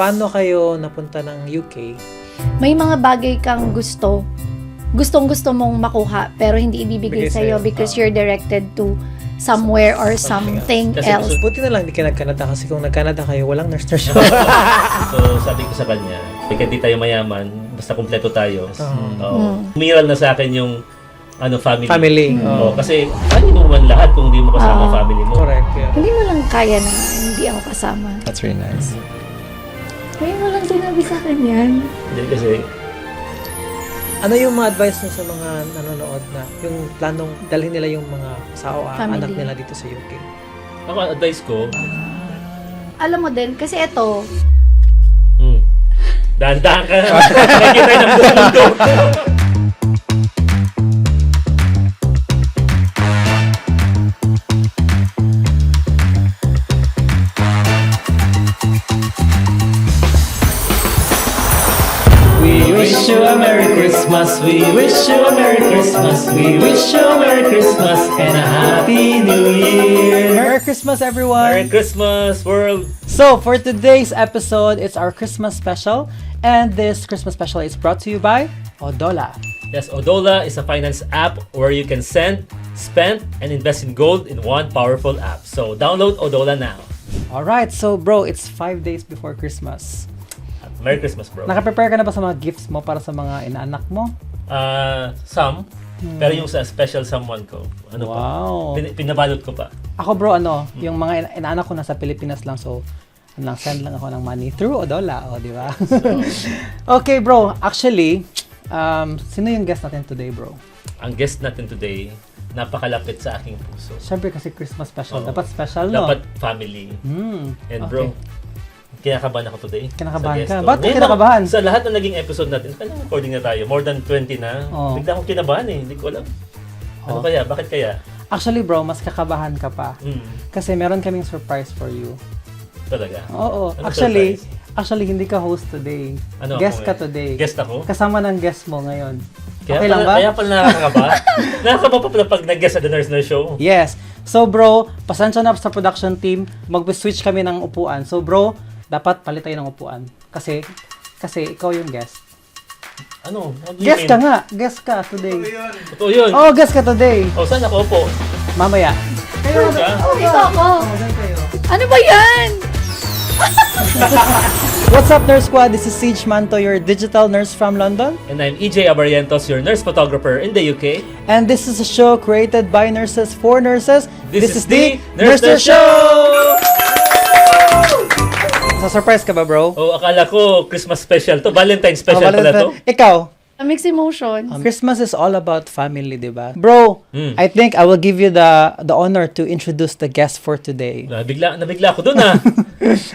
paano kayo napunta ng UK? May mga bagay kang gustong-gusto mong makuha, pero hindi ibibigay Bigay sa'yo sa'yo. because you're directed to somewhere or something Kasi else. Buti na lang hindi ka nag-Canada kasi kung nag-Canada kayo, walang nurse show. So, sabi ko sa kanya, pagka di tayo mayaman, basta kumpleto tayo. Oo. Umiral na sa akin yung family. Family. Oo, Oo. kasi ano mo man lahat kung hindi mo kasama ang family mo. Correct. Yeah. Hindi mo lang kaya na hindi ako kasama. That's really nice. Ngayon mo lang sinabi sa akin yan. Hindi kasi, Ano yung mga advice mo sa mga nanonood na yung planong dalhin nila yung mga Family. anak nila dito sa UK? ako advice ko, Alam mo din, kasi ito, dahan-dahan ka. Nakikita ng buong mundo. We wish you a Merry Christmas. We wish you a Merry Christmas. We wish you a Merry Christmas and a Happy New Year. Merry Christmas, everyone! Merry Christmas, world. So, for today's episode, it's our Christmas special. And this Christmas special is brought to you by Odola. Yes, Odola is a finance app where you can send, spend, and invest in gold in one powerful app. So, download Odola now. Alright, so bro, it's 5 days before Christmas. Merry Christmas, bro. Naka-prepare ka na ba sa mga gifts mo para sa mga inaanak mo? Some. Pero yung sa special someone ko, ano Wow. pa? Pinabalot ko pa. Ako bro, yung mga inaanak ko nasa Pilipinas lang, so send lang ako ng money through Odola, di ba? Okay bro, actually, sino yung guest natin today bro? Ang guest natin today, napakalapit sa aking puso. Siyempre kasi Christmas special, Oo. dapat special, no? Dapat family. And bro, kinakabahan ako today. Kinakabahan sa guest ka? ko. Ba't Ngayon kinakabahan? Sa lahat ng naging episode natin, kailangan recording na tayo. More than 20 na. Oo. Bigla akong kinabahan eh. Hindi ko alam. Ano Oo. kaya? Bakit kaya? Actually bro, mas kakabahan ka pa. Kasi meron kaming surprise for you. Talaga. Oo. Ano Actually, surprise? hindi ka host today. Ano Guest ako ka ngayon? today. Guest ako? Kasama ng guest mo ngayon. Kaya Okay lang ba? Kaya pala nakakaba? Nakakaba pa pala pag nag-guest sa The Nurse Show. Yes. So bro, pasensya na sa production team. Mag-switch kami ng upuan. So bro, dapat palit tayo ng upuan. Kasi ikaw yung guest. Ano? What do you Guest mean? ka nga. Guest ka today. Totoo yun. Oh, guest ka today. Oh, saan ako po? Mamaya. Sure ka? dito ako. Ano ba yan? What's up, Nurse Squad? This is Siege Manto, your digital nurse from London. And I'm EJ Abarientos, your nurse photographer in the UK. And this is a show created by nurses for nurses. This is the Nurse Nurse Show! Sa-surprise ka ba, bro? Oh, akala ko Christmas special to. Valentine special Oh, pala to. Ikaw, Mixed emotions. Christmas is all about family, di ba? Bro, I think I will give you the honor to introduce the guest for today. Nabigla ako dun ah.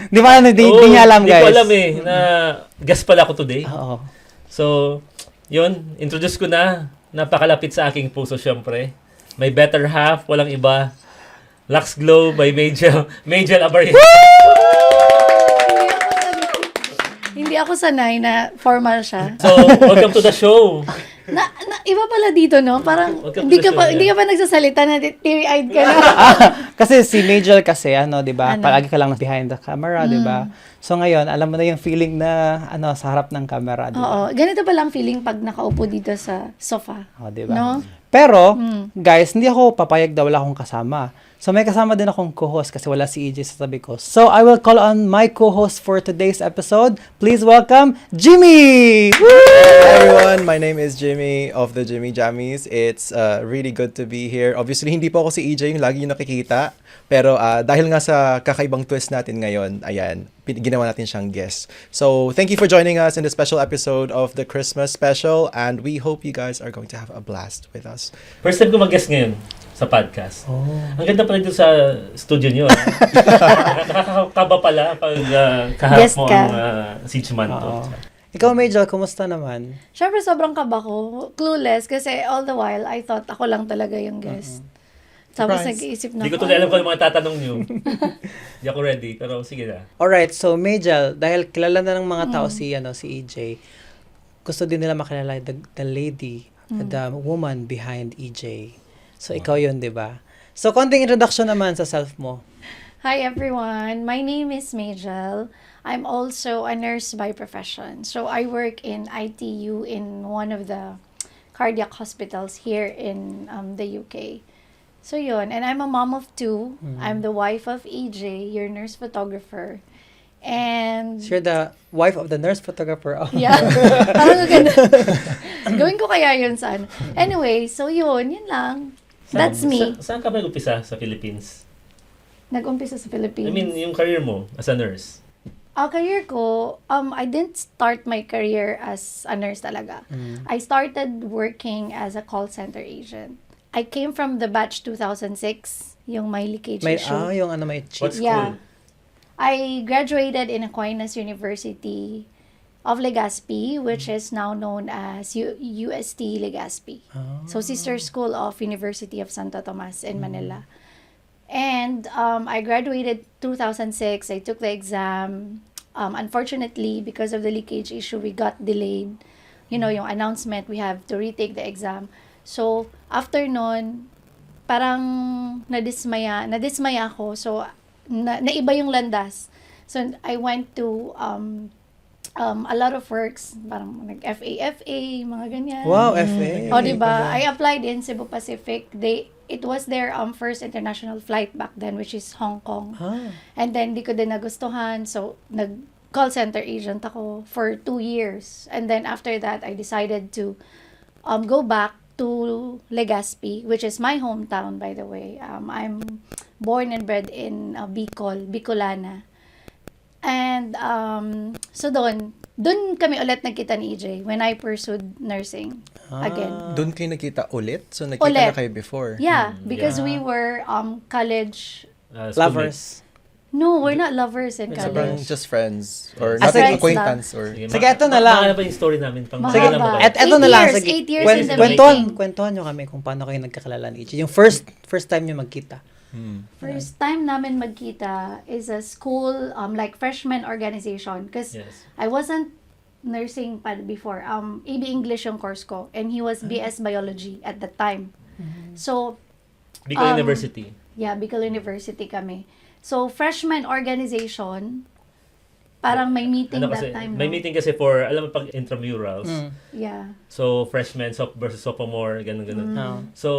Di ba? Hindi Oo, niya alam, guys. Hindi ko alam eh, na guest pala ako today. Oo. So, yun, introduce ko na. Napakalapit sa aking puso, syempre. My better half, walang iba. Lux Glow by Majel Abarientos. Hindi ako sanay na formal siya. So, welcome to the show. Iba pala dito, no? Parang Welcome hindi to ka the pa show, hindi ka pa nagsasalita na teary-eyed ka na. Kasi si Majel kasi, di ba? Ano? Palagi ka lang behind the camera, di ba? So ngayon, alam mo na yung feeling na, sa harap ng camera, di ba? Oo, ganito pa lang feeling pag nakaupo dito sa sofa. O, di ba? No? Pero, guys, hindi ako papayag daw wala akong kasama. So, may kasama din akong co-host kasi wala si EJ sa tabi ko. So, I will call on my co-host for today's episode. Please welcome, Jimmy! Hi everyone, my name is Jimmy of the Jimmy Jammies. It's really good to be here. Obviously, hindi po ako si EJ, yung lagi yung nakikita. Pero dahil nga sa kakaibang twist natin ngayon, ayan, ginawa natin siyang guest. So, thank you for joining us in the special episode of the Christmas special. And we hope you guys are going to have a blast with us. First time ko mag-guest ngayon sa podcast. Oh. Ang ganda pala dito sa studio nyo. Nakakakaba pala pag kaharap Guest mo ka. ang Siege Man to. Oo. Ikaw, Majel, kumusta naman? Siyempre, sobrang kaba ko. Clueless kasi all the while, I thought ako lang talaga yung guest. Tapos Surprise. nag-iisip na Hindi ko ako, tuloy alam kung ano mga tatanong nyo. Hindi ako ready, pero sige na. Alright, so Majel, dahil kilala na ng mga tao si EJ, gusto din nila makilala the lady, the woman behind EJ. So, ikaw yun, di ba? So, konting introduction naman sa self mo. Hi everyone, my name is Majel. I'm also a nurse by profession. So I work in ITU in one of the cardiac hospitals here in the UK. So yun, and I'm a mom of two. I'm the wife of EJ, your nurse photographer. And So you're the wife of the nurse photographer. Oh. yeah, parang ganda. Gawin ko kaya yun sa ano. Anyway, so yun lang. That's me. Saan ka ba nag-umpisa sa Philippines? Nag-umpisa sa Philippines. I mean, yung career mo as a nurse. Career ko, I didn't start my career as a nurse talaga. I started working as a call center agent. I came from the batch 2006, yung may leakage issue. Yung ano may cheat. What Yeah. school? I graduated in Aquinas University of Legazpi, which is now known as UST Legazpi. So, sister school of University of Santo Tomas in Manila. And I graduated 2006. I took the exam. Unfortunately, because of the leakage issue, we got delayed. You know, yung announcement, we have to retake the exam. So, after nun, parang nadismaya ako. So, naiba yung landas. So, I went to a lot of works, parang nag-FA, mga ganyan. Wow, FA. O, diba? I applied in Cebu Pacific. It was their first international flight back then, which is Hong Kong. And then, di ko din nagustuhan. So, nag-call center agent ako for 2 years. And then, after that, I decided to go back to Legazpi, which is my hometown, by the way. I'm born and bred in Bicol, Bicolana. And so doon kami ulit nagkita ni EJ when I pursued nursing again. Doon kayo nakita ulit? So, nakita Ulit. na kayo before? Yeah, because Yeah. we were college. Schoolmate. Lovers. No, we're not lovers in Sobrang college. just friends? Or As not like friends acquaintance? Or... Sige, Sige, eto na lang. Mahaba ba yung story namin? Mahaba. Sige lang ba? Eto na lang. 8 Sige. years, 8 years in the Kwentuhan nyo kami kung paano kayo nagkakilala ni Ichi. Yung first time nyo magkita. First time namin magkita is a school, like freshman organization. Because Yes. I wasn't nursing pa before. AB English yung course ko. And he was BS Biology at that time. So, Bicol University. yeah, Bicol University kami. So, freshman organization, parang may meeting Ano that kasi, time. may no? meeting kasi for, alam mo pag intramurals. Yeah. So, freshman versus sophomore, ganun. Oh. So,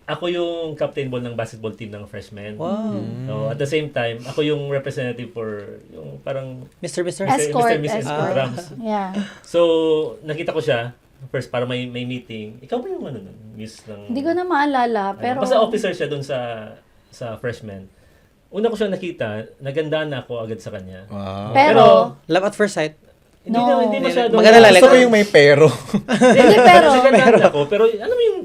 ako yung captain ball ng basketball team ng freshman. Wow. So, at the same time, ako yung representative for yung parang Mr. Escort, Mrs. escort. programs. Yeah. So, nakita ko siya. First, para may meeting. Ikaw ba yung ano nun? Miss ng... Hindi ko na maalala, pero... Basta officer siya dun sa freshman. Una ko siya nakita, nagandaan na ako agad sa kanya. Wow. Pero, Love at first sight. Hindi masyadong... Maganda lang, Gusto ko yung may pero. Hindi, pero... Nagandaan ako. Pero alam mo yung,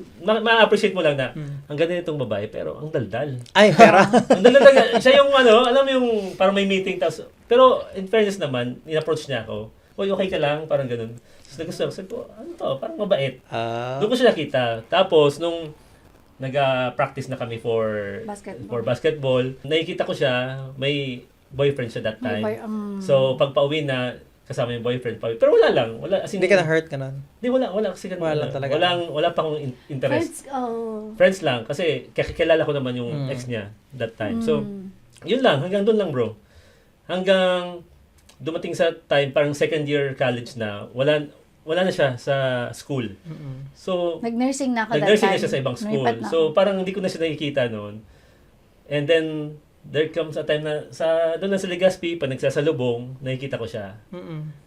ma-appreciate mo lang na, ang ganda nitong babae, pero ang daldal. Ay, pera. Ang daldal talaga. Siya yung alam mo yung parang may meeting. Pero in fairness naman, in-approach niya ako. Uy, okay ka lang? Parang ganun. Tapos nagustuhan ko. Sabi ko, ano to? Parang mabait. Doon ko siya nakita. Tapos, nung nag-practice na kami for basketball, nakikita ko siya, may boyfriend siya that time. So, pag pauwi na, kasama yung boyfriend pa. Pero wala lang. As in, Hindi ka na-hurt ka nun. Hindi, wala. Kasi Wala lang talaga. Wala pa akong interest. Friends lang. Kasi kakilala ko naman yung ex niya that time. So, yun lang. Hanggang doon lang, bro. Hanggang dumating sa time, parang second year college na, wala na siya sa school. So, Nag-nursing na ako nag-nursing that na time. siya sa ibang school. Lumipat na So, ako. parang hindi ko na siya nakikita noon. And then, there comes a time na, doon na sa Legazpi, pag nagsasalubong, nakikita ko siya.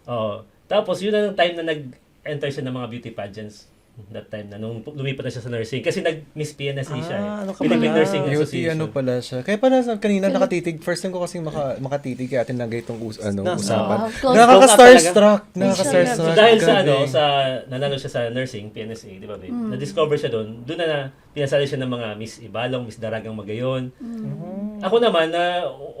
Oo. Tapos, yun na yung time na nag-enter siya ng mga beauty pageants. That time na, nung lumipat na siya sa nursing. Kasi nag-Miss PNSE siya. ano ka Philippine pala? Nursing Beauty, Association. ano pala siya. Kaya pala kanina nakatitig. First time ko kasing makatitig kaya tinanggay itong usapan. Close Nakaka-starstruck. Nakaka-starstruck. So, dahil sa Grabe. nanalo siya sa nursing, PNSA, di ba, babe? Na-discover siya doon. Doon na pinasali siya ng mga Miss Ibalong, Miss Daragang Magayon. Ako naman,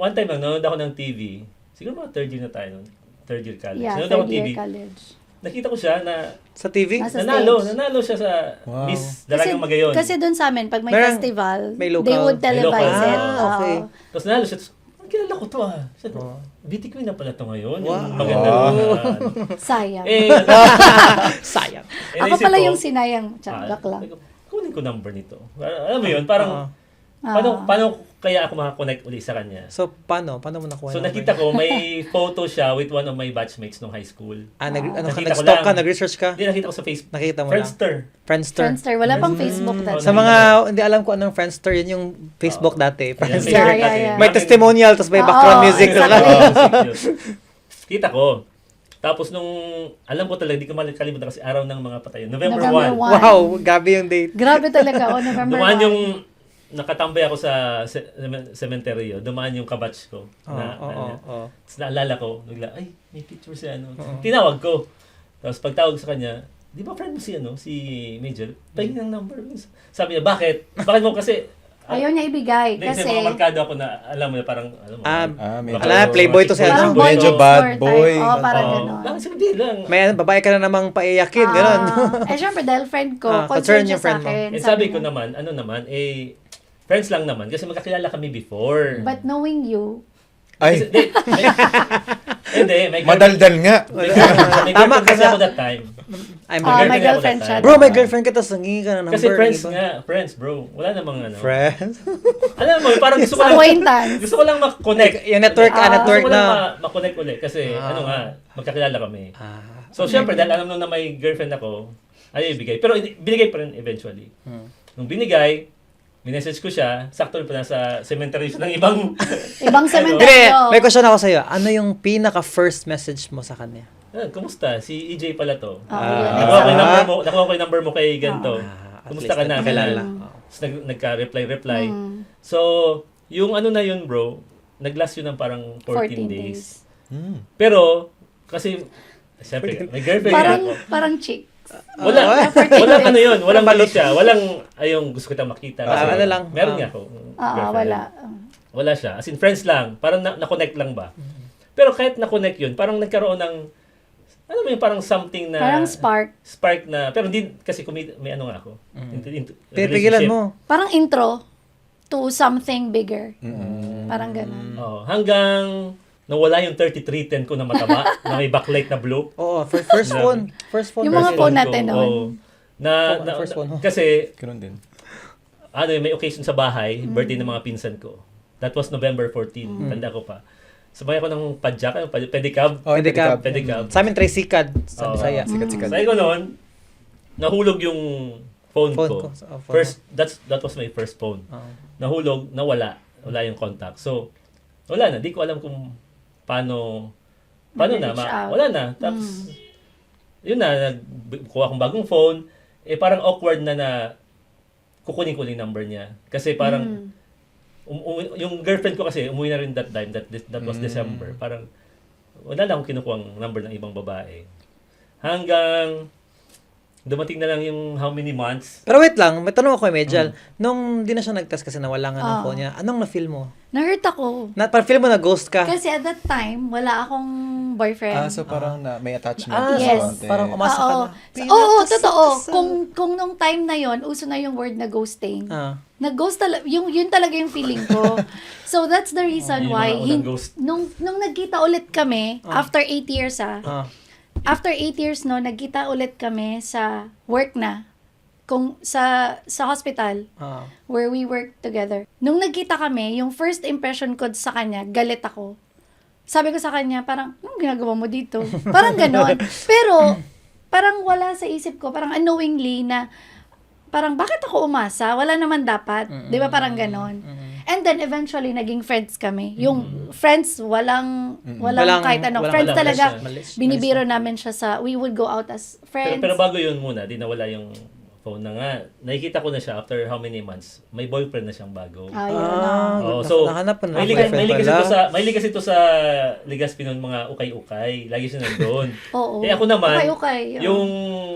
one time lang, nanonood ako ng TV. Siguro mga third year na tayo noon. Third year college. Yeah, Nanonood ako third ng TV. year college. Nakita ko siya na Sa TV? Nasa nanalo siya sa Wow. Miss Daragang Magayon. Kasi doon sa amin, pag may Merong- festival, may local. they would May local. televise it. Okay. Tapos nanalo siya. Kilala ko to Sabi ko, beauty queen na pala to ngayon. Wow. Yung maganda Sayang. Sayang. Ako pala yung sinayang. Tsak, Ah, bakla. kunin ko number nito. Alam mo yun, parang, Ah. paano kaya ako makakonect uli sa kanya. So, paano? Paano mo nakuha? So yung nakita number? ko, may photo siya with one of my batchmates nung high school. Nag-stalk Nakita ko ka? lang. Nag-research ka? Hindi, nakita ko sa Facebook. Nakita mo lang? Friendster. Friendster. Wala pang Facebook that Sa time. mga, hindi alam ko anong Friendster, yun yung Facebook dati. Friendster. Yeah. May testimonial, tapos may Oo, background music. exactly. Kita ko. Tapos nung, alam ko talaga, di ko makalimutan kasi araw ng mga patay. November November 1. 1. Wow, gabi yung date. Grabe talaga. November 1. Dumaan yung, nakatambay ako sa cemetery. Dumaan yung kabatch ko. Tapos naalala ko, bigla, ay, may picture siya. Tinawag ko. Tapos pagtawag sa kanya, di ba friend mo si Major? Pahingin ng number. Sabi niya, bakit? Bakit mo kasi, Ayaw niya ibigay. kasi Kasi, mga markado ako na, alam mo na parang, medyo- playboy to si parang ano? boy Medyo next bad door type. boy. Oo, parang Oo. gano'n. Bakit sabi lang? May babae ka na namang paiyakin, gano'n. Syempre, dahil friend ko, concern concern siya yung friend sa mo. akin. Sabi ko niya, naman, friends lang naman kasi magkakilala kami before. But knowing you, Ay, Hindi, may madaldal nga. May Tama girlfriend ka kasi sa- ako that time. I'm my girlfriend girlfriend ako siya. that Bro, may girlfriend ka, tapos nangingi ka na number. Kasi friends ng iba. nga, friends bro. Wala namang Friends? Alam mo, parang gusto ko lang, acquaintance. gusto ko lang mak-connect. Yung network, network Gusto ko lang na. ma-connect ulit kasi magkakilala kami. Ah. So, syempre, dahil alam nung na may girlfriend ako, ay ibigay. Pero binigay pa rin eventually. Nung binigay, minessage ko siya, sakto rin pa nasa cemetery ng ibang... Ibang Hindi, cemetery. may question ako sa'yo. Ano yung pinaka-first message mo sa kanya? Kumusta? Si EJ pala to. Yun. Nakuha ko yung number mo kay ganito. At Kumusta least ka na? nakilala. Tapos nagka-reply. So, yung ano na yun bro, nag-last yun ng parang 14 days. Pero, kasi, siyempre, may girlfriend Parang, ako. parang chick. Walang ano yun, walang balot siya. Walang, ayong gusto kita makita. Kasi ano lang, meron nga ako. girlfriend. Wala. Wala siya. As in, friends lang. Parang na-connect lang ba? Pero kahit na-connect yun, parang nagkaroon ng, ano mo yung parang something na, Parang spark. spark na, pero hindi, kasi may ano nga ako. Pipigilan mo. Parang intro to something bigger. Parang ganun. Oh, hanggang nawala yung 3310 ko na mataba, na may backlight na blue. Oo, first phone. First phone. Yung mga first phone phone. natin noon. First phone mo. Kasi, Ganun din. may occasion sa bahay, birthday ng mga pinsan ko. That was November 14, tanda ko pa. Sabay ako ng padjak, pedicab. Oh, Pedicab. Pedicab. Sa amin, tricycad sa Oo. Bisaya. Sikat-sikat. Sabi ko noon, nahulog yung phone Phone ko. ko. Phone First, that was my first phone. Oo. Nahulog, nawala. Wala yung contact. So, wala na. Di ko alam kung paano na. Reach out. Wala na. Tapos, yun na, nagkuha akong bagong phone. Parang awkward na kukunin ko yung number niya. Kasi parang, yung girlfriend ko kasi, umuwi na rin that time. That was December. Parang, wala na akong kinukuha ang number ng ibang babae. Hanggang, dumating na lang yung how many months. Pero wait lang, may tanong ako kay Medjal. Nung di na siya nag-test kasi nawala nga ng phone niya, anong na-feel mo? Na-hurt ako. Parang feel mo na ghost ka? Kasi at that time, wala akong boyfriend. So parang may attachment yes. sa konti. Parang umasa ka Oo. na. Oo, totoo. Kung nung time na yon, uso na yung word na ghosting. Nag-ghost talaga, yun talaga yung feeling ko. So that's the reason Yung why, mga unang ghost. nung nagkita ulit kami, after 8 years after 8 years nagkita ulit kami sa work na, sa hospital, where we work together. Nung nagkita kami, yung first impression ko sa kanya, galit ako. Sabi ko sa kanya, parang, anong ginagawa mo dito? Parang ganon. Pero, parang wala sa isip ko, parang unknowingly na, parang bakit ako umasa? Wala naman dapat. Di ba parang ganon? And then, eventually, naging friends kami. Yung friends, walang kahit ano. Friends walang talaga, malis. binibiro namin siya we would go out as friends. Pero bago yun muna, di nawala yung phone na nga. Nakikita ko na siya after how many months. May boyfriend na siyang bago. Yun na. So, nahanap na mahilig kasi to sa Legazpi noon, mga ukay-ukay. Lagi siya nandun. Oo. Ako naman, Okay. yung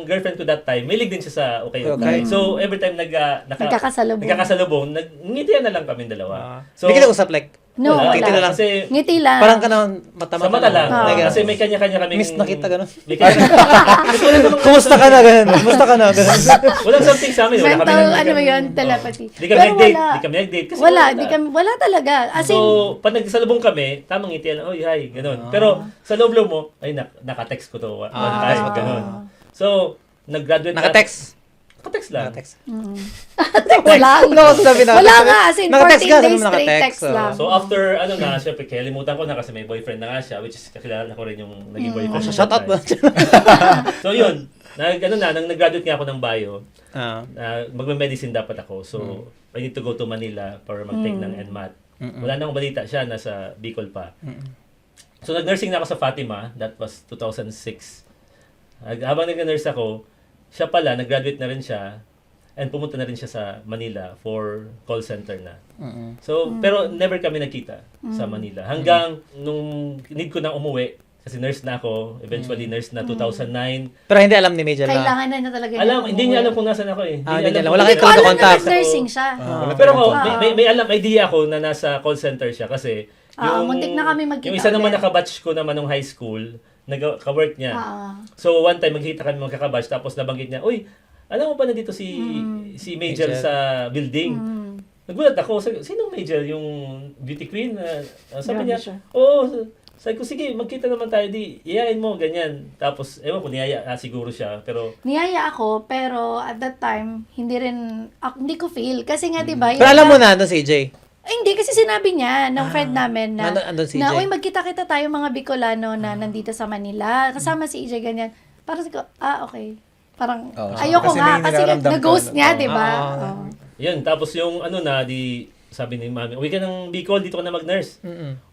girlfriend ko that time, mahilig din siya sa ukay-ukay. So, every time nagkakasalubong, ngitian na lang kami dalawa. So, hindi kita usap like, No, wala. Ngiti na lang. Kasi, ngiti lang. parang ka na mata-mata. sa mata lang. Like, Kasi may kanya-kanya kaming... Miss nakita ganun. May kanya-kanya. Kumusta ka na ganun? Kumusta ka na ganun? Walang something sa amin. Wala kami Mental, ano ba yun? Telepathy. Di kami Pero nag-date. wala. Di kami nag-date. Kasi Wala talaga. As in, So, pag nagsalubong kami, tamang ngitian, oy, hi, ganun. Pero, sa loob-loob mo, ay, naka-text ko to one time, ganun. So, nag-graduate Naka-text. Naka-text lang. Naka-text. Wala. No, sabi na. Wala nga, as in 14 Naka-text ka, sabi days mo straight naka-text, text lang. So after, syempre, kalimutan ko na kasi may boyfriend na nga siya, which is kakilala ko rin yung naging boyfriend. Oh, niya shout out that ba? time. So yun, nang nag-graduate nga ako ng bio, Ah. magme-medicine dapat ako. So, I need to go to Manila para mag-take ng NMAT. Wala na akong balita siya, nasa Bicol pa. So, nag-nursing na ako sa Fatima. That was 2006. Habang nag-nurse ako, siya pala, nag-graduate na rin siya and pumunta na rin siya sa Manila for call center na. So, pero never kami nagkita sa Manila. Hanggang nung need ko na umuwi, kasi nurse na ako, eventually nurse na 2009. Pero hindi alam ni Major na. Kailangan na talaga niya. Alam, hindi niya alam kung nasaan ako eh. Ah, hindi niya alam. kung- Wala Hindi kayo ko alam na contact. nag-nursing siya. Pero ako, may alam, idea ako na nasa call center siya kasi muntik na kami magkita yung isa naman ulit. nakabatch ko naman nung high school, nagka-work niya. So one time magkita kami magkakabatch tapos nabanggit niya, "Uy, alam mo ba na dito si Major Major. sa building?" Nagulat ako, sinong Major? Yung beauty queen? Sabi Grabe niya, siya. "Oo." Sabi ko, sige, magkita naman tayo, iyayain mo, ganyan. Tapos, ewan ko, niyaya siguro siya, pero Niyaya ako, pero at that time, hindi ko feel. Kasi nga, di ba? Pero alam mo na, ano si AJ? Hindi, kasi sinabi niya ng friend namin na, andun si na EJ. uy, magkita-kita tayo mga Bicolano na nandito sa Manila. Kasama si EJ, ganyan. Parang ko, okay. Parang, Oo. ayoko Kasi nga, may kasi nararamdam ka nag-ghost na- niya, oo. di ba? Oo. Oo. yun. Tapos yung sabi ni mami, uwi ka ng Bicol, dito ka na mag-nurse.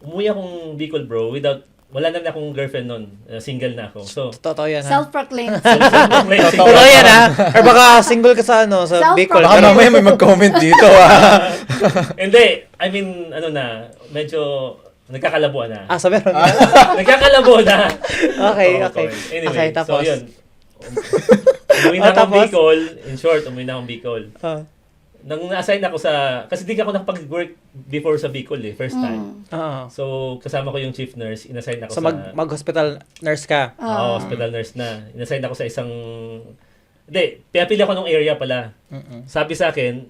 Umuwi akong Bicol, bro, wala na akong girlfriend nun. Single na ako. So, Totoo yan, ha? Self-proclaimed. Totoo yan, ha? Or baka single ka sa, sa Bicol. Baka Pero, mamaya may mag-comment dito, ah. Hindi. I mean, medyo nagkakalabuan na. so meron. Nagkakalabo na. Okay, Oo, okay. Anyway, Okay, tapos? So, yun. Umuwi na akong Tapos? Bicol. In short, umuwi na akong Bicol. Ah. Nang na-assign ako kasi di ako nakapag-work before sa Bicol first time. Oo. So, kasama ko yung chief nurse, inassign ako So sa... mag-hospital nurse ka. Oo, hospital nurse na. Inassign ako sa isang... Hindi, pinapili ako nung area pala. Sabi sa akin,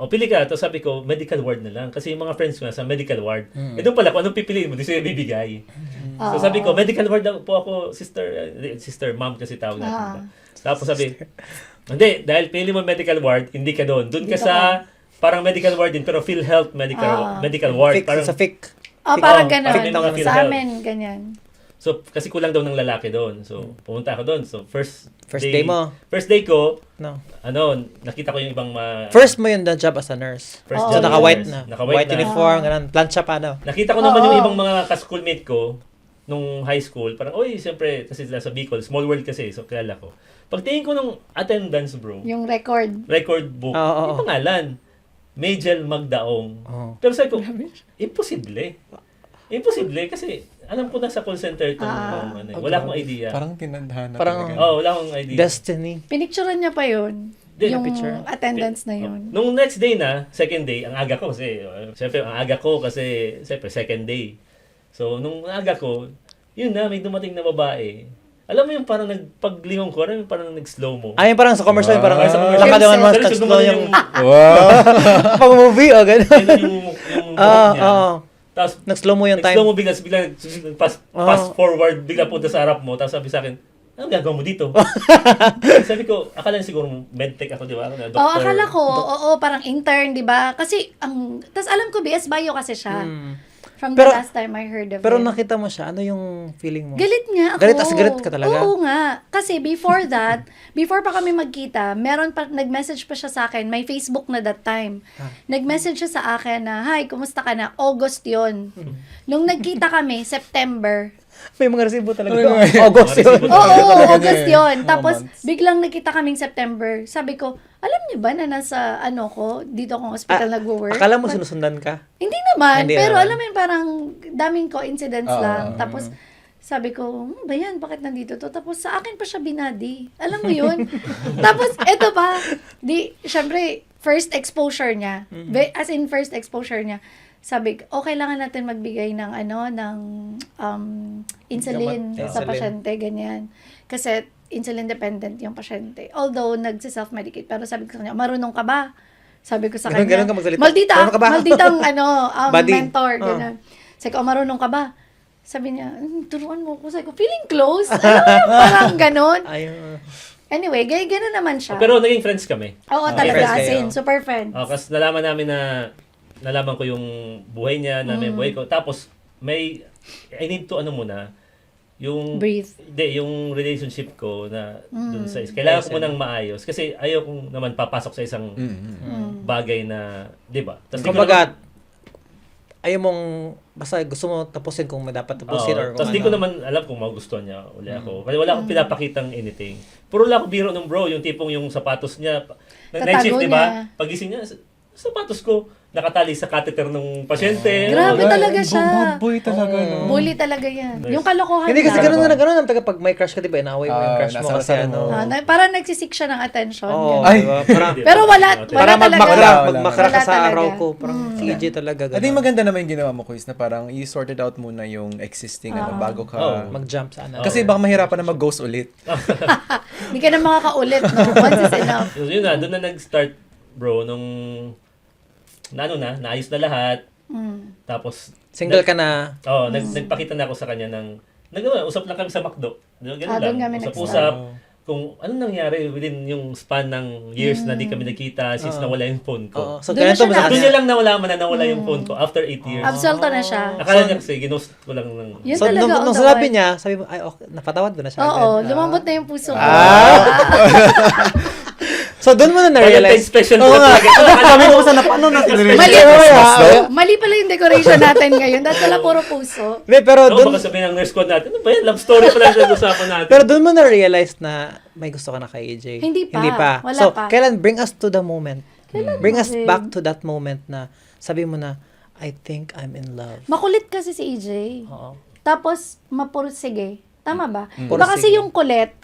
pili ka. Tapos sabi ko, medical ward na lang. Kasi yung mga friends ko sa medical ward. Doon pala, kung anong pipiliin mo, di sila bibigay. So sabi ko, medical ward daw po ako, sister, ma'am kasi tawag natin. Tapos sabi, hindi, dahil pili mo medical ward, hindi ka doon. Doon ka sa parang medical ward din, pero PhilHealth medical ward. Fic, Parang, sa FIC. Parang Parang gano'n. may mga Sa PhilHealth. amin, ganyan. so, kasi kulang daw ng lalaki doon. So, pumunta ako doon. So, first day mo. First day ko, No. nakita ko yung ibang First mo yun the job as a nurse. first Oo. job So, naka-white nurse. na. Naka-white White na. uniform, ganun. Plancha pa, no? Nakita ko naman Oo. yung ibang mga ka-schoolmate ko nung high school. Parang, siyempre, kasi sila sa Bicol, small world kasi, so kilala ko. Pagtingin ko nung attendance, bro, Yung record. record book, Oo, oo. yung pangalan, Majel Magdaong. Oo. Pero sabi ko, imposible. Imposible kasi alam ko na sa call center itong wala akong idea. Parang tinadhana Parang- talaga. Wala akong idea. Destiny. Pinicturean niya pa yun. Di, Yung picture. attendance na yun. Nung next day na, second day, ang aga ko kasi, siyempre, second day. So, nung aga ko, yun na, may dumating na babae. Alam mo yung parang paglingon ko, parang nag-slow-mo. Ay, parang sa commercial, parang Ah. Sa commercial. lakadawan mo, Pero slow yung Wow. pang movie, o gano'n. yung buhok niya. Tapos, Nag-slow mo yung time. nag-slow mo bigla pass forward, bigla punta sa harap mo. Tapos sabi sa akin, anong gagawin mo dito? Sabi ko, akala niya siguro medtech ako, di ba? Doctor. Akala ko, parang intern, di ba? Kasi, tas alam ko, BS Bio kasi siya. From the Pero- last time I heard of Pero it. nakita mo siya, ano yung feeling mo? Galit nga ako. Galit, as galit ka talaga? Oo nga. Kasi before that, before pa kami magkita, nag-message pa siya sa akin. May Facebook na that time. Nag-message siya sa akin na, hi, kumusta ka na? August yon. Nung nagkita kami, September. May mga resibo talaga. May- August yun. Mga resibo. Oo, Talaga niya August eh. yon. Mga Tapos, months. biglang nagkita kaming September. Sabi ko, alam niyo ba na nasa, dito akong hospital nag-work? Akala mo sinusundan ka? Hindi naman, Hindi pero naman. alam mo yun, parang daming coincidence Oo. lang. Tapos, sabi ko, ba yan, bakit nandito to? Tapos, sa akin pa siya binadi. Alam mo yun? Tapos, eto pa, syempre, first exposure niya. As in, first exposure niya. Sabi, kailangan natin magbigay ng, insulin Gamot. sa Insulin. pasyente, ganyan. Kasi, insulin dependent yung pasyente. Although, nagsi-self-medicate. Pero sabi ko sa kanya, marunong ka ba? Sabi ko sa Ganun- kanya, ganun ka magsalita. maldita, Marunong ka ba?" malditang Buddy. mentor, gano'n. Sabi ko, marunong ka ba? Sabi niya, turuan mo ko. Sabi ko, feeling close. Alam mo yung parang gano'n. Ayun. Anyway, gano'n naman siya. Pero naging friends kami. Oo, friends talaga, as kayo. in, super friends. Kasi nalaman ko yung buhay niya, na may buhay ko. Tapos, I need to yung Breathe. yung relationship ko na dun sa kailangan ko munang maayos kasi ayaw kong naman papasok sa isang bagay na, 'di ba? Tapos Kumbaga, ayaw mong, basta gusto mo tapusin kung may dapat tapusin or kung tapos di ko naman alam kung magustuhan niya uli ako. Kasi wala akong pinapakitang anything. Puro lang ako biro ng bro, yung tipong yung sapatos niya, night shift, Tatago di ba? niya. Pagising niya, sapatos ko, nakatali sa catheter ng pasyente. Grabe Ano, talaga siya. Bad boy talaga, no? Bully talaga yan. Nice. Yung kalokohan Hindi kasi niya. gano'n na gano'n ang taga pag may crush ka, di ba? Inaaway mo yung crush mo kasi nasasara mo. Parang nagsisik siya ng attention. Oo, ganun. diba? Parang, Pero wala para talaga. magmakra ka Wala sa talaga. araw ko. Parang si EJ talaga I think gano'n. maganda naman yung ginawa mo, Kuis, na parang you sorted out muna yung existing bago ka. Oo. Mag-jump sa ano. Kasi baka mahirapan na mag-ghost ulit. Hindi ka na makakaulit, no? Once is enough. Yun na, doon na nag-start, bro, nung naayos na lahat. Tapos, Single ka na. nagpakita na ako sa kanya ng, usap lang kami sa McDo. Ganun doon lang. kami Usap-usap. Kung anong nangyari within yung span ng years na di kami nagkita since nawala yung phone Oo. ko. So, Doon na ganito siya mo sa Doon kanya. niya lang nawala yung phone ko after 8 years. Absolto na siya. Akala niya kasi, ginost ko lang ng... Yun So, talaga. nung all the sinabi while. niya, sabi mo, ay, okay, napatawad mo na siya. Oo, agad. lumambot na yung puso ko. So, doon mo na Valentine's na-realize. special Oo pala nga. talaga. Sabi ko sa paano natin Mali, realize. mali pala yung decoration natin ngayon. Dahil pala puro puso. Pero Oo, doon, baka sabihin ng nurse squad natin, ano ba yan? Love story pala yung usapan natin. pero doon mo na-realize na may gusto ka na kay EJ. Hindi pa. Wala So, pa. kailan, bring us to the moment. Bring us rin? back to that moment na sabi mo na, I think I'm in love. Makulit kasi si EJ. Oo. Tapos, mapursige. Tama ba? Iba Pursige. kasi yung kulit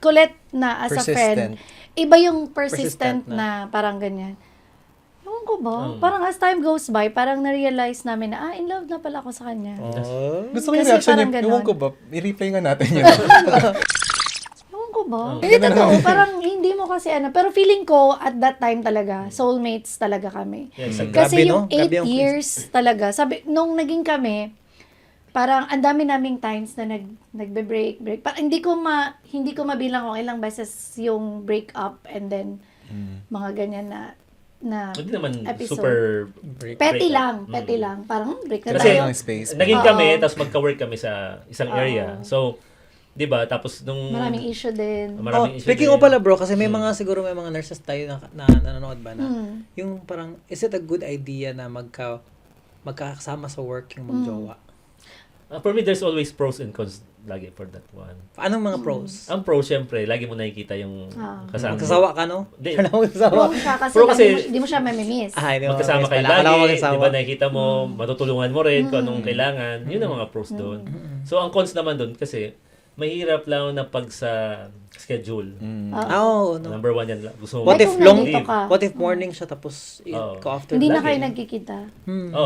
na as a friend. Iba yung persistent Persistent na parang ganyan. Ewan ko ba? Parang as time goes by, parang na-realize namin na, in love na pala ako sa kanya. Gusto ko yung Kasi reaction parang niya. ganon. Ewan ko ba? I-replay nga natin yun. Ewan ko ba? Hindi totoo. Parang hindi mo kasi Pero feeling ko, at that time talaga, soulmates talaga kami. Yes, Kasi Grabe, yung no? Grabe 8 yung years talaga. Sabi, nung naging kami, parang ang dami naming times na nagbe-break. Parang hindi ko mabilang kung ilang beses yung break up and then mga ganyan na Hindi naman episode. super... Petty break up. lang. Parang break na Kasi tayo. Ng space. naging Oo. kami, tapos magka-work kami sa isang area. So, di ba? Tapos nung... Maraming issue din. Maraming issue Speaking din. of pala bro, kasi may mga siguro may mga nurses tayo na nanonood ba na yung parang, is it a good idea na magkakasama sa work yung magjowa? For me, there's always pros and cons lagi for that one. Anong mga pros? Ang pro, syempre, lagi mo nakikita yung kasama. Magkasawa ka, no? Hindi. Ano magkasawa? Pro siya kasi, Pro kasi- hindi mo siya mamimiss. Hindi mo Magkasama mamiss kayo pala. Akala ko lagi, magkasawa. di ba nakikita mo, matutulungan mo rin kung anong kailangan. Yun ang mga pros doon. So, ang cons naman doon kasi, mahirap lang na pag sa schedule. Oo, no. Number one yan lang. Gusto mo What Like if kung long, nandito ka. what if morning siya tapos Oo. ko after Hindi na lagi. kayo nagkikita.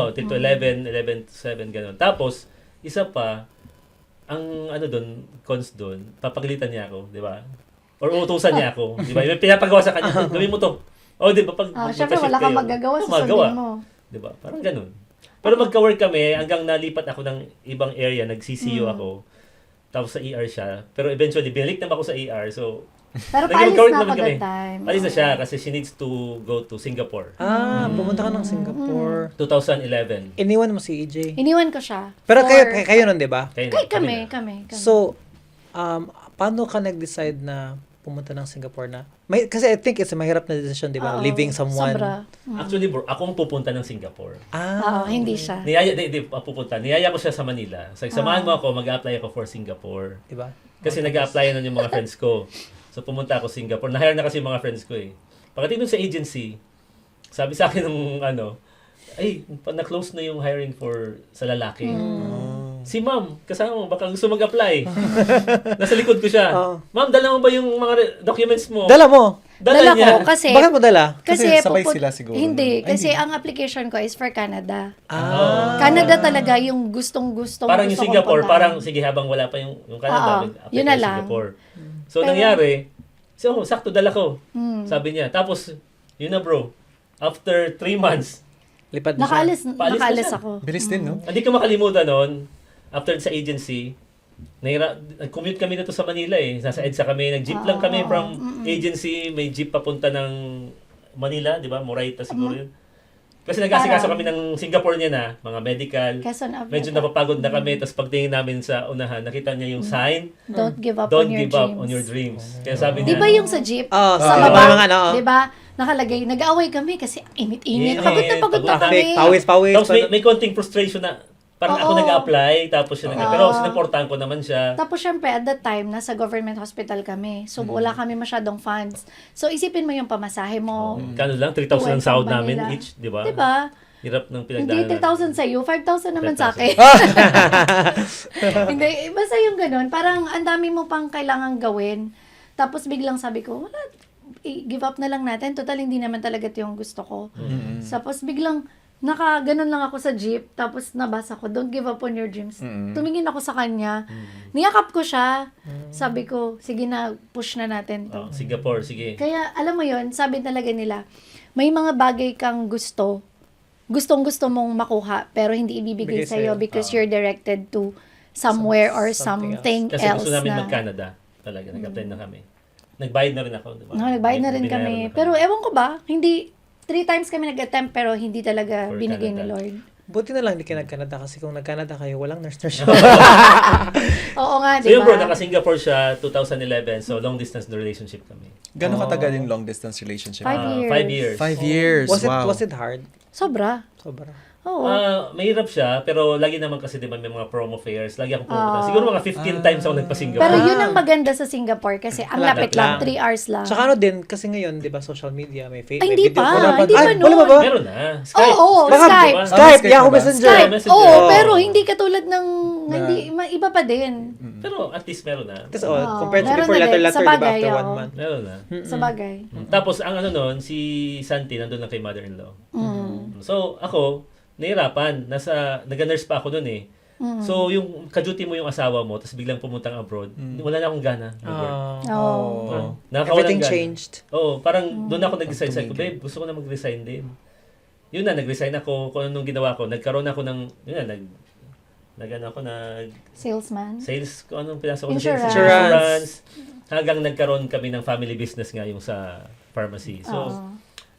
till to 11 to 7, gano'n. Tapos, isa pa, ang doon, cons doon, papagalitan niya ako, di ba? Or utusan niya ako, di ba? May pinapagawa sa kanya, gawin mo to. Di ba? Pag Syempre, magka-shift wala kang kayo, magagawa sa magawa. sundin mo. Di ba? Parang ganun. Pero magka-work kami, hanggang nalipat ako ng ibang area, nag-CCU ako. Tapos sa ER siya. Pero eventually, binalik naman ako sa ER. So, Pero naging paalis magka-work na naman ako kami. that time. Alis na siya kasi she needs to go to Singapore. pumunta ka ng Singapore. 2011. Iniwan mo si EJ. Iniwan ko siya. Pero For- kayo nun, di ba? Kaya Kami. So, paano ka nag-decide na pumunta ng Singapore na? Kasi I think it's a mahirap na decision, di ba? Oo, Leaving someone. Sobra. Actually, bro, akong pupunta ng Singapore. Oo, hindi siya. Pupunta. Niyaya ko siya sa Manila. So, samahan mo ako, mag-a-apply ako for Singapore. Di ba? Kasi nag-a-apply na yung mga friends ko. So, pumunta ako Singapore. Na-hire na kasi yung mga friends ko eh. Pagdating dun sa agency, sabi sa akin ng na-close na yung hiring sa lalaki. Si ma'am, kasama mo, baka gusto mag-apply. Nasa likod ko siya. Ma'am, dala mo ba yung mga documents mo? Dala mo. Dala niya. ko kasi... Bakit mo dala? Kasi sabay sila siguro. Hindi, Ay, kasi hindi. ang application ko is for Canada. Ah. Canada talaga yung gustong-gustong Parang yung gusto kong Singapore, puntahan. parang sige habang wala pa yung Canada, Oo, mag-apply yun na tayo lang. Singapore. So, Pero- nangyari, sakto dala ko. Sabi niya. Tapos, yun na bro, after 3 months, Lipad na siya. Paalis na Nakaalis siya. ako. Bilis din, no? hindi ko makalimutan noon, after sa agency, Nag-commute kami dito sa Manila eh. Nasa EDSA kami. Nag-jeep lang kami from agency. May jeep papunta ng Manila, di ba? Moraita siguro yun. Kasi nag-asikaso kami ng Singapore niya na, mga medical. Quezon Avenue. Medyo napapagod na kami. Tapos pagtingin namin sa unahan, nakita niya yung sign, Don't give up don't on your give up dreams. on your dreams. Kaya sabi Di niya, ba yung sa jeep? sa sa baba, baba, ano, di ba? Nakalagay, nag-aaway kami kasi init-init. Init, Pagod na pagod kami. Pawis. tapos may konting frustration na, parang ako Oo. nag-apply, tapos siya pero sinuportahan ko naman siya. Tapos syempre, at that time, nasa government hospital kami. So, wala kami masyadong funds. So, isipin mo yung pamasahe mo. Kano lang, 3,000 ang sahod namin Manila. each, di ba? Di ba? Hirap ng Hindi pinagdaanan. 3,000 sa'yo, 5,000 naman sa akin. Hindi, basta yung ganun. Parang ang dami mo pang kailangan gawin. Tapos biglang sabi ko, wala, give up na lang natin. Total, hindi naman talaga ito yung gusto ko. Tapos biglang, ganun lang ako sa jeep. Tapos nabasa ko, don't give up on your dreams. Tumingin ako sa kanya. Niyakap ko siya. Sabi ko, sige na, push na natin to. Singapore, sige. Kaya, alam mo yon, sabi talaga nila, may mga bagay kang gustong-gusto mong makuha, pero hindi ibibigay Bigay sa'yo sa'yo. because you're directed to somewhere or Something something Kasi else gusto namin na. mag-Canada. Talaga, nag-apply na kami. Nagbayad na rin ako, di ba? No, nagbayad na rin Binayaran kami. na Pero ewan ko ba, hindi, 3 times kami nag-attempt pero hindi talaga For binigay ni Canada. Lord. Buti na lang hindi kayo nag-Canada kasi kung nag-Canada kayo, walang nurse. Oo nga, So di yun bro, ba? naka-Singapore siya, 2011. So long distance relationship kami. Gano'ng katagal yung long distance relationship? 5 years. 5 years. 5 years, wow. Was it hard? Sobra. Sobra. Oo. Mahirap siya, pero lagi naman kasi di ba may mga promo fairs. Lagi ako pumunta. Siguro mga 15 times ako nagpa-Singapore. Pero yun ang maganda sa Singapore kasi ang lapit lang, 3 hours lang. Tsaka ano din, kasi ngayon, di ba, social media, may Ay, may hindi video. pa. Wala Hindi pa Ay, nun. wala ba? Meron na. Skype. Oo, Baka- Skype. diba? Skype, Skype Yahoo na ba? Messenger. Skype. Messenger. Oo, Oo. pero hindi katulad ng, hindi, iba pa din. Pero at least meron na. Kasi Oo. compared to Meron before na din. letter, Sa di ba, bagay, after oo. 1 month. Meron na. Sa bagay. Tapos ang ano nun, si Santi nandun lang kay mother-in-law. Mm. So ako, nahirapan. Nag-nurse pa ako nun eh. So yung ka-duty mo yung asawa mo, tapos biglang pumuntang abroad, wala na akong gana. Oo. Everything changed. Oo, parang doon ako nag-decide. Sabi ko, babe, gusto ko na mag-resign din. Yun na, nag-resign ako. Kung anong ginawa ko, nagkaroon ako ng, yun na, Salesman. sales, kung anong pinasok ko Insurance. sa insurance. Hanggang nagkaroon kami ng family business nga yung sa pharmacy. So, Oo.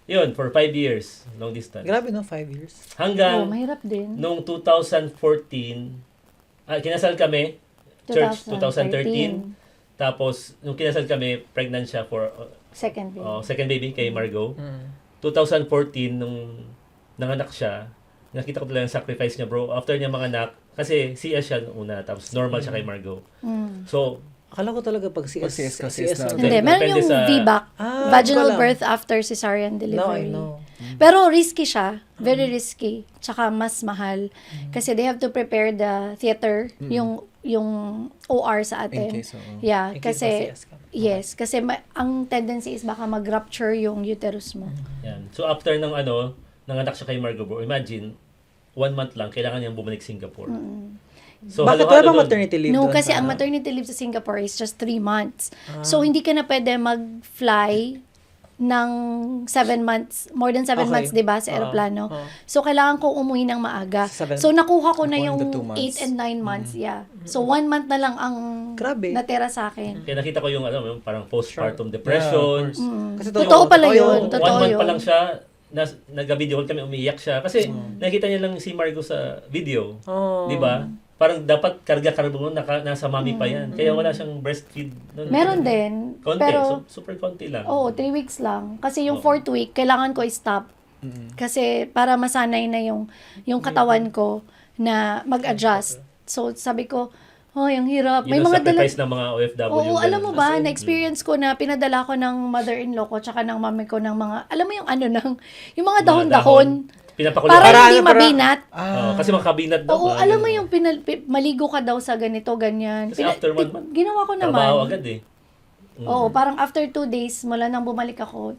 yun, for 5 years, long distance. Grabe no, 5 years. Oo, Hanggang mahirap din. nung 2014, kinasal kami, church 2013. Tapos, nung kinasal kami, pregnant siya for Second baby. second baby kay Margot. 2014, nung nanganak siya, nakita ko talaga yung sacrifice niya, bro. After niya manganak, kasi CS siya nung una, tapos normal siya kay Margot. So, Akala ko talaga pag CS. Pag CS ka, CS na. Hindi, meron Depende yung sa- VBAC, Ah, vaginal wala. birth after cesarean Now I delivery. know. Pero risky siya, very risky, tsaka mas mahal. Kasi they have to prepare the theater, yung OR sa atin. In case, oo. Yeah, In case kasi ma-CS ka. yes, kasi ang tendency is baka mag-rupture yung uterus mo. yan. So, after ng nanganak siya kay Margot, bro, imagine, 1 month lang, kailangan niyang bumalik Singapore. So, Bakit halo-halo wala bang dun. maternity leave No, doon kasi sa- ang maternity leave sa Singapore is just 3 months. So, hindi ka na pwede mag-fly ng 7 months, more than 7 Okay. months, di ba, sa aeroplano. So, kailangan kong umuwi ng maaga. 7. So, nakuha ko na According yung to 2 months. 8 and 9 months, yeah. So, 1 month na lang ang Grabe. natira sa akin. Kaya nakita ko yung, yung parang postpartum depression. Kasi Totoo pala yun. One Totoo month yun. pa lang siya, nag-video call kami, umiiyak siya. Kasi nakita niya lang si Margot sa video. Oh. Di ba? Parang dapat karga-karga mo, nasa mami pa yan. Kaya wala siyang breastfeed. nun. Meron din. Konti, Pero, super konti lang. oo, 3 weeks lang. Kasi yung 4th week, kailangan ko i-stop. Kasi para masanay na yung katawan ko na mag-adjust. So, sabi ko, oh, yung hirap. Yun May ang mga dala... sacrifice ng mga OFW. Oo, ganun. alam mo ba, As in, na-experience ko na pinadala ko ng mother-in-law ko tsaka ng mami ko ng mga, alam mo yung ano nang, yung mga dahon-dahon. Pinapakulo. Para hindi Para- mabinat. Kasi mga kabinat daw. Oo, mga alam mo ganun. yung maligo ka daw sa ganito, ganyan. Kasi after 1 month, Ginawa ko naman. trabaho agad eh. Oo, parang after 2 days, mula nang bumalik ako,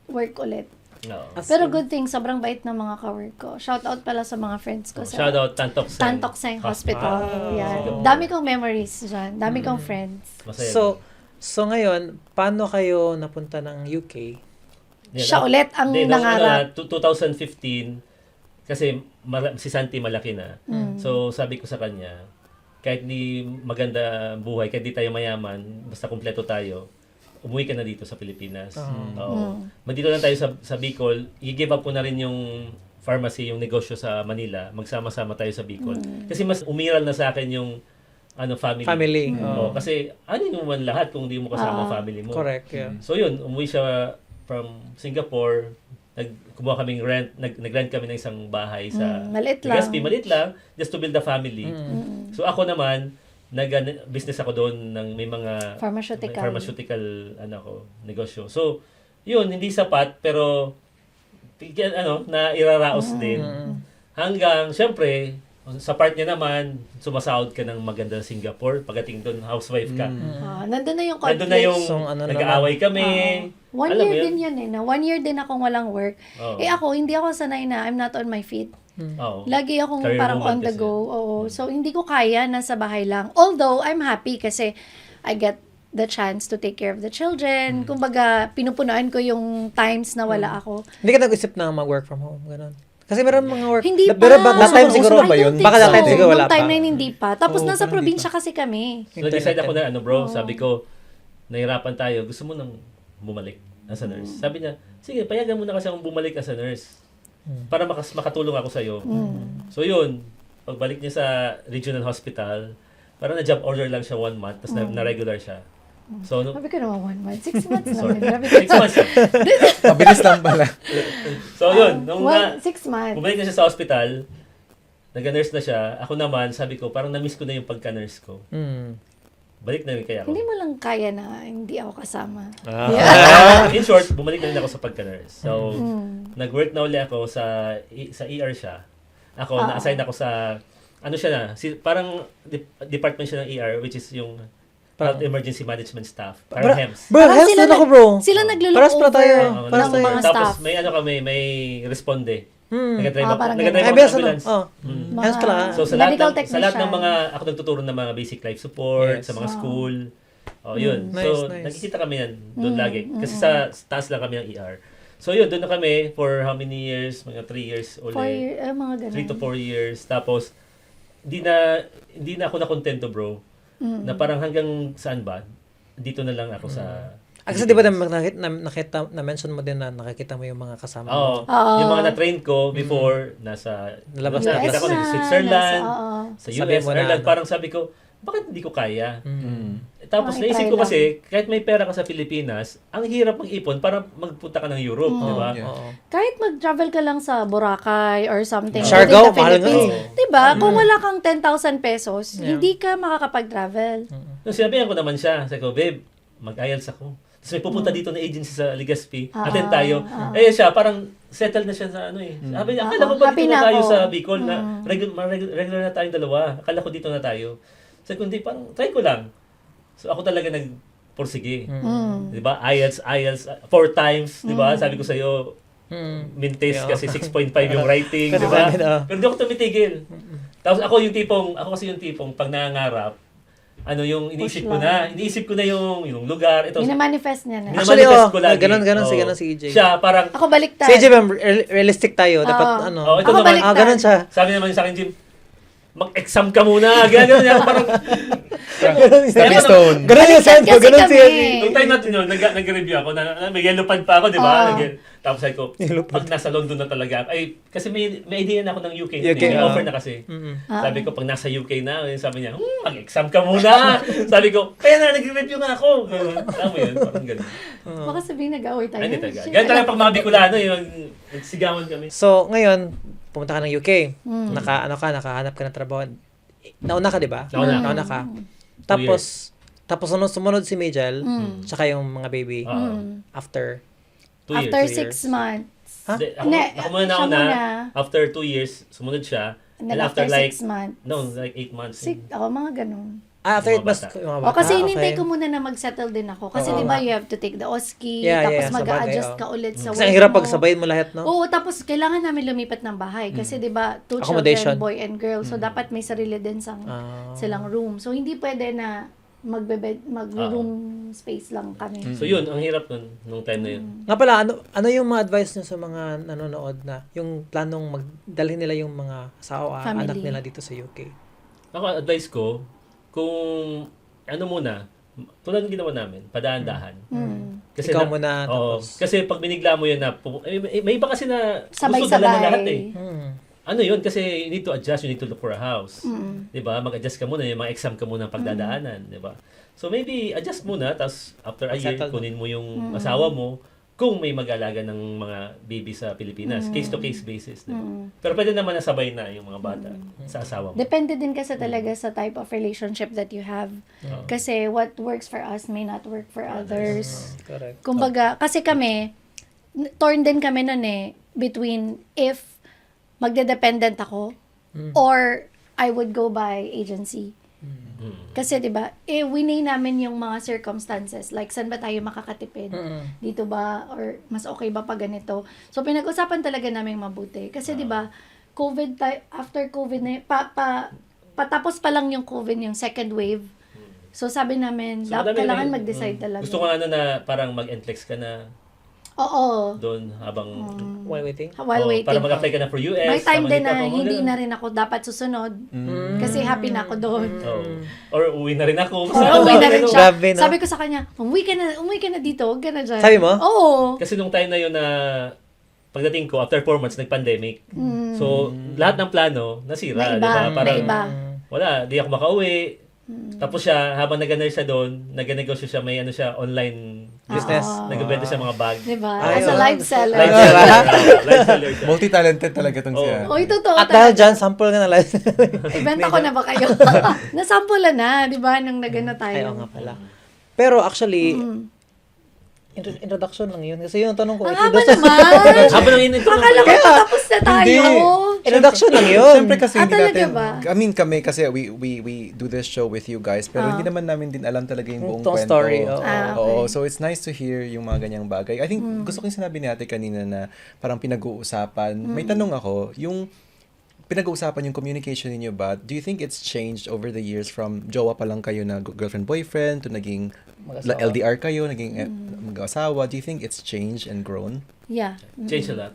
work ulit. Oo. Pero good thing, sobrang bait ng mga ka-work ko. Shout out pala sa mga friends ko sa Shout out Tantok Sen. Tantok Seng Hospital. Yan. Dami kong memories dyan. Dami kong friends. Masaya. So ngayon, paano kayo napunta ng UK? Yan, Siya ulit ang Hindi, nung nangarap. 2015, kasi si Santi malaki na. Mm. So sabi ko sa kanya, kahit di maganda ang buhay, kahit di tayo mayaman, basta kumpleto tayo, umuwi ka na dito sa Pilipinas. Oo. Dito lang tayo sa Bicol, i-give up ko na rin yung pharmacy, yung negosyo sa Manila, magsama-sama tayo sa Bicol. Kasi mas umiral na sa akin yung family. Oo, kasi ano yung man lahat kung di mo kasama ang family mo. Correct, yeah. So yun, umuwi siya from Singapore, kumuha kaming rent, nag-rent kami ng isang bahay sa maliit lang. Legazpi, maliit lang, just to build a family. So ako naman, nag-business ako doon ng may mga pharmaceutical negosyo. So, yun, hindi sapat, pero na iraraos din. Hanggang, syempre, sa part niya naman, sumasahod ka ng maganda sa Singapore. Pagdating doon, housewife ka. Nandun na yung conflict. Nandun na yung nag-aaway kami. 1 year din yan eh. 1 year din akong walang work. Ako, hindi ako sanay na I'm not on my feet. Lagi akong Career parang woman on the kasi. go. So, hindi ko kaya nasa bahay lang. Although, I'm happy kasi I get the chance to take care of the children. Kumbaga, pinupunuan ko yung times na wala ako. Hindi ka nag-isip na mag-work from home, gano'n? Kasi meron mga work. Hindi pa. Pero that time siguro I ba yun? don't think Baka that time so. siguro wala Nung time pa. na yun, hindi pa. Tapos Oo, nasa parang probinsya kasi kami. So, decide ako na, bro, sabi ko, nahirapan tayo, gusto mo nang bumalik as a nurse. Sabi niya, sige, payagan mo na kasi akong bumalik as a nurse. Para makatulong ako sa'yo. So yun, pagbalik niya sa regional hospital, parang na-job order lang siya 1 month, tapos na-regular siya. So, Sabi ko naman 1 month. 6 months sorry. naman. 6 months. Mabilis lang pala. So yun, nung 6 months. bumalik na siya sa hospital, nag-nurse na siya, ako naman, sabi ko, parang na-miss ko na yung pagka-nurse ko. Balik na rin kaya ako. Hindi mo lang kaya na hindi ako kasama. In short, bumalik na rin ako sa pagka-nurse. So, nag-work na uli ako sa ER siya. Ako, na-assign ako sa, parang department siya ng ER, which is yung Health Emergency Management Staff. Parang HEMS. Bro, Parang health sila din ako, bro. Sila naglo-look Paras pala tayo. over Paras ng tayo. mga Tapos staff. may responde. Nag-drive parang ako ganun. ng Ay, ambulance. Health pala. So sa Medical lahat ng technician. mga ako nagtuturo ng mga basic life support Yes. sa mga school. Yun. Nice, So nice. nakikita kami yan doon lagi kasi sa taas lang kami ng ER. So yun, doon na kami for how many years? Mga 3 years uli. Mga ganun. 3 to 4 years. Tapos hindi na ako nakontento, bro. Na parang hanggang saan ba? Dito na lang ako sa Kasi di ba nakita, na-mention mo din na nakikita mo yung mga kasama mo. Yung mga na-train ko before, nasa Nalabas US nakita ko na, sa Switzerland, sa Sabi US, mo na, Ireland. ano? Parang sabi ko, bakit hindi ko kaya? Tapos Ay, naisip try ko lang. kasi, kahit may pera ka sa Pilipinas, ang hirap mag-ipon para magpunta ka ng Europe, di ba? Yeah. Oo. Kahit mag-travel ka lang sa Boracay or something. Siargao, within the mahal nga Philippines. eh. Diba? Kung wala kang 10,000 pesos, hindi ka makakapag-travel. Nung sinabihan ko naman siya, sabi ko, babe, mag-IELTS ako. Tapos may pupunta dito na agency sa Legazpi, attend tayo. Siya, parang settled na siya sa Sabi niya, akala ko ba Happy dito na na tayo ako. sa Bicol na regular na tayong dalawa. Akala ko dito na tayo. Sabi ko, hindi, parang try ko lang. So ako talaga nagporsige. Di ba? IELTS, 4 times, di ba? Sabi ko sa'yo, mintes kasi 6.5 yung writing, di ba? Pero di ako tumitigil. Tapos ako kasi yung tipong pag nangangarap, yung iniisip ko na yung lugar, ito. Minamanifest niya na. Actually, Minamanifest ko lagi. ganun si EJ. Siya, parang, Ako baliktad. Si EJ, realistic tayo. Dapat, ito Ako naman, baliktad. ganun siya. sabi naman sa akin, Jim, mag-exam ka muna. Ganun niya, parang, Stepping stone. Ganun yung Baliktad send ko, kasi ganun si kami. EJ. nung time natin yun, nag-review ako, may yellow pad pa ako, di ba? Tapos sabi ko, pag nasa London na talaga, kasi may idea na ako ng UK. May offer na kasi. Sabi ko, pag nasa UK na, sabi niya, mag-exam ka muna. Sabi ko, kaya na, nag-review nga ako. Alam mo yun, parang ganun. Baka sabihin nag-away tayo. Ay, hindi talaga. Ganun talaga pag mga Bicolano, yung nagsigawan kami. So, ngayon, pumunta ka ng UK. Nakahanap ka ng trabaho. Nauna ka, di ba? Nauna. ka. Tapos sumunod si Majel, tsaka yung mga baby. After 2 years. After 6 years. months. Hindi, ako Hindi, ako muna siya nauna. muna. After 2 years, sumunod siya. And then after 6 months. No, like 8 months. Mga ganun. after Yung it mga was, bata. yung mga O kasi bata. hinintay Okay. ko muna na mag-settle din ako. Kasi Oo di ba nga. you have to take the OSCE, Yeah, tapos yeah, mag-a-adjust sabagay, ka ulit sa Kasi work ang hirap mo. pag sabayin mo lahat, no? Oo, tapos kailangan namin lumipat ng bahay. Kasi di ba, 2 Accommodation. children, boy and girl. So dapat may sarili din silang room. So hindi pwede na mag-room space lang kami. So yun, ang hirap nun, nung time na yun. Nga pala, ano yung mga advice nyo sa mga nanonood na yung planong magdalhin nila yung mga asawa, Family. anak nila dito sa UK? Ako, advice ko, kung ano muna, tulad ng ginawa namin, padaan-dahan. Kasi Ikaw muna, tapos... Kasi pag binigla mo yun na, may iba kasi na gusto Sabay-sabay. dala na lahat eh. Hmm. Ano yun? Kasi you need to adjust, you need to look for a house. Diba? Mag-adjust ka muna, yung mga exam ka muna ang pagdadaanan. Diba? So maybe adjust muna, tapos after a year, Settle mo. kunin mo yung asawa mo kung may mag-alaga ng mga baby sa Pilipinas. Case-to-case basis. Diba? Pero pwede naman nasabay na yung mga bata sa asawa mo. Depende din kasi talaga sa type of relationship that you have. Kasi what works for us may not work for others. Correct. Kumbaga, kasi kami, torn din kami nun between if magde-dependent ako or I would go by agency. Kasi 'di ba, winay namin yung mga circumstances. Like saan ba tayo makakatipid? Dito ba or mas okay ba pag ganito? So pinag-usapan talaga namin mabuti. Kasi 'di ba, after COVID na patapos pa lang yung COVID, yung second wave. So sabi namin, So, madami kailangan na- mag-decide talaga. Gusto ko na parang mag-NCLEX ka na Oo. doon habang While waiting? While waiting. para mag-apply ka na for US. May time din na Amerika, hindi ganun. na rin ako dapat susunod. Kasi happy na ako doon. Or uwi na rin ako. Oo, uwi na rin siya. Grabe, no? Sabi ko sa kanya, umuwi ka na dito, huwag ka na dyan. Sabi mo? Oo. Kasi nung time na yun na pagdating ko, after 4 months, nag-pandemic. So, lahat ng plano, nasira. Naiba, Di ba? Parang, naiba. wala, di ako makauwi. Tapos siya, habang nag-ganay siya doon, nag-negosyo siya, may ano siya, online Business. Nag-benta siya mga bag. Diba? Ay, As a oo. live seller. Live seller. Live seller siya. Multi-talented talaga tong Oo. siya. Oy, totoo. At dahil dyan, sample ka na lang. Ibenta ko na ba kayo? Nasample na, di ba? Nung nagana tayo. Ay, oo nga pala. Pero actually, introduction lang yun. Kasi yung tanong ko, Ang haba introduction, naman. Habang nang inintro Akala ko patapos na tayo. introduction lang yun. Siyempre kasi hindi talaga natin, ba? I mean kami kasi we do this show with you guys, pero hindi naman namin din alam talaga yung buong Itong kwento. story, oo. Ah, Oo, so it's nice to hear yung mga ganyang bagay. I think gusto ko yung sinabi ni ate kanina na parang pinag-uusapan. May tanong ako, yung pinag-uusapan yung communication ninyo ba, do you think it's changed over the years from jowa pa lang kayo na girlfriend-boyfriend to naging Mag-asawa. LDR kayo, naging mag-asawa? Do you think it's changed and grown? Yeah. Change a lot.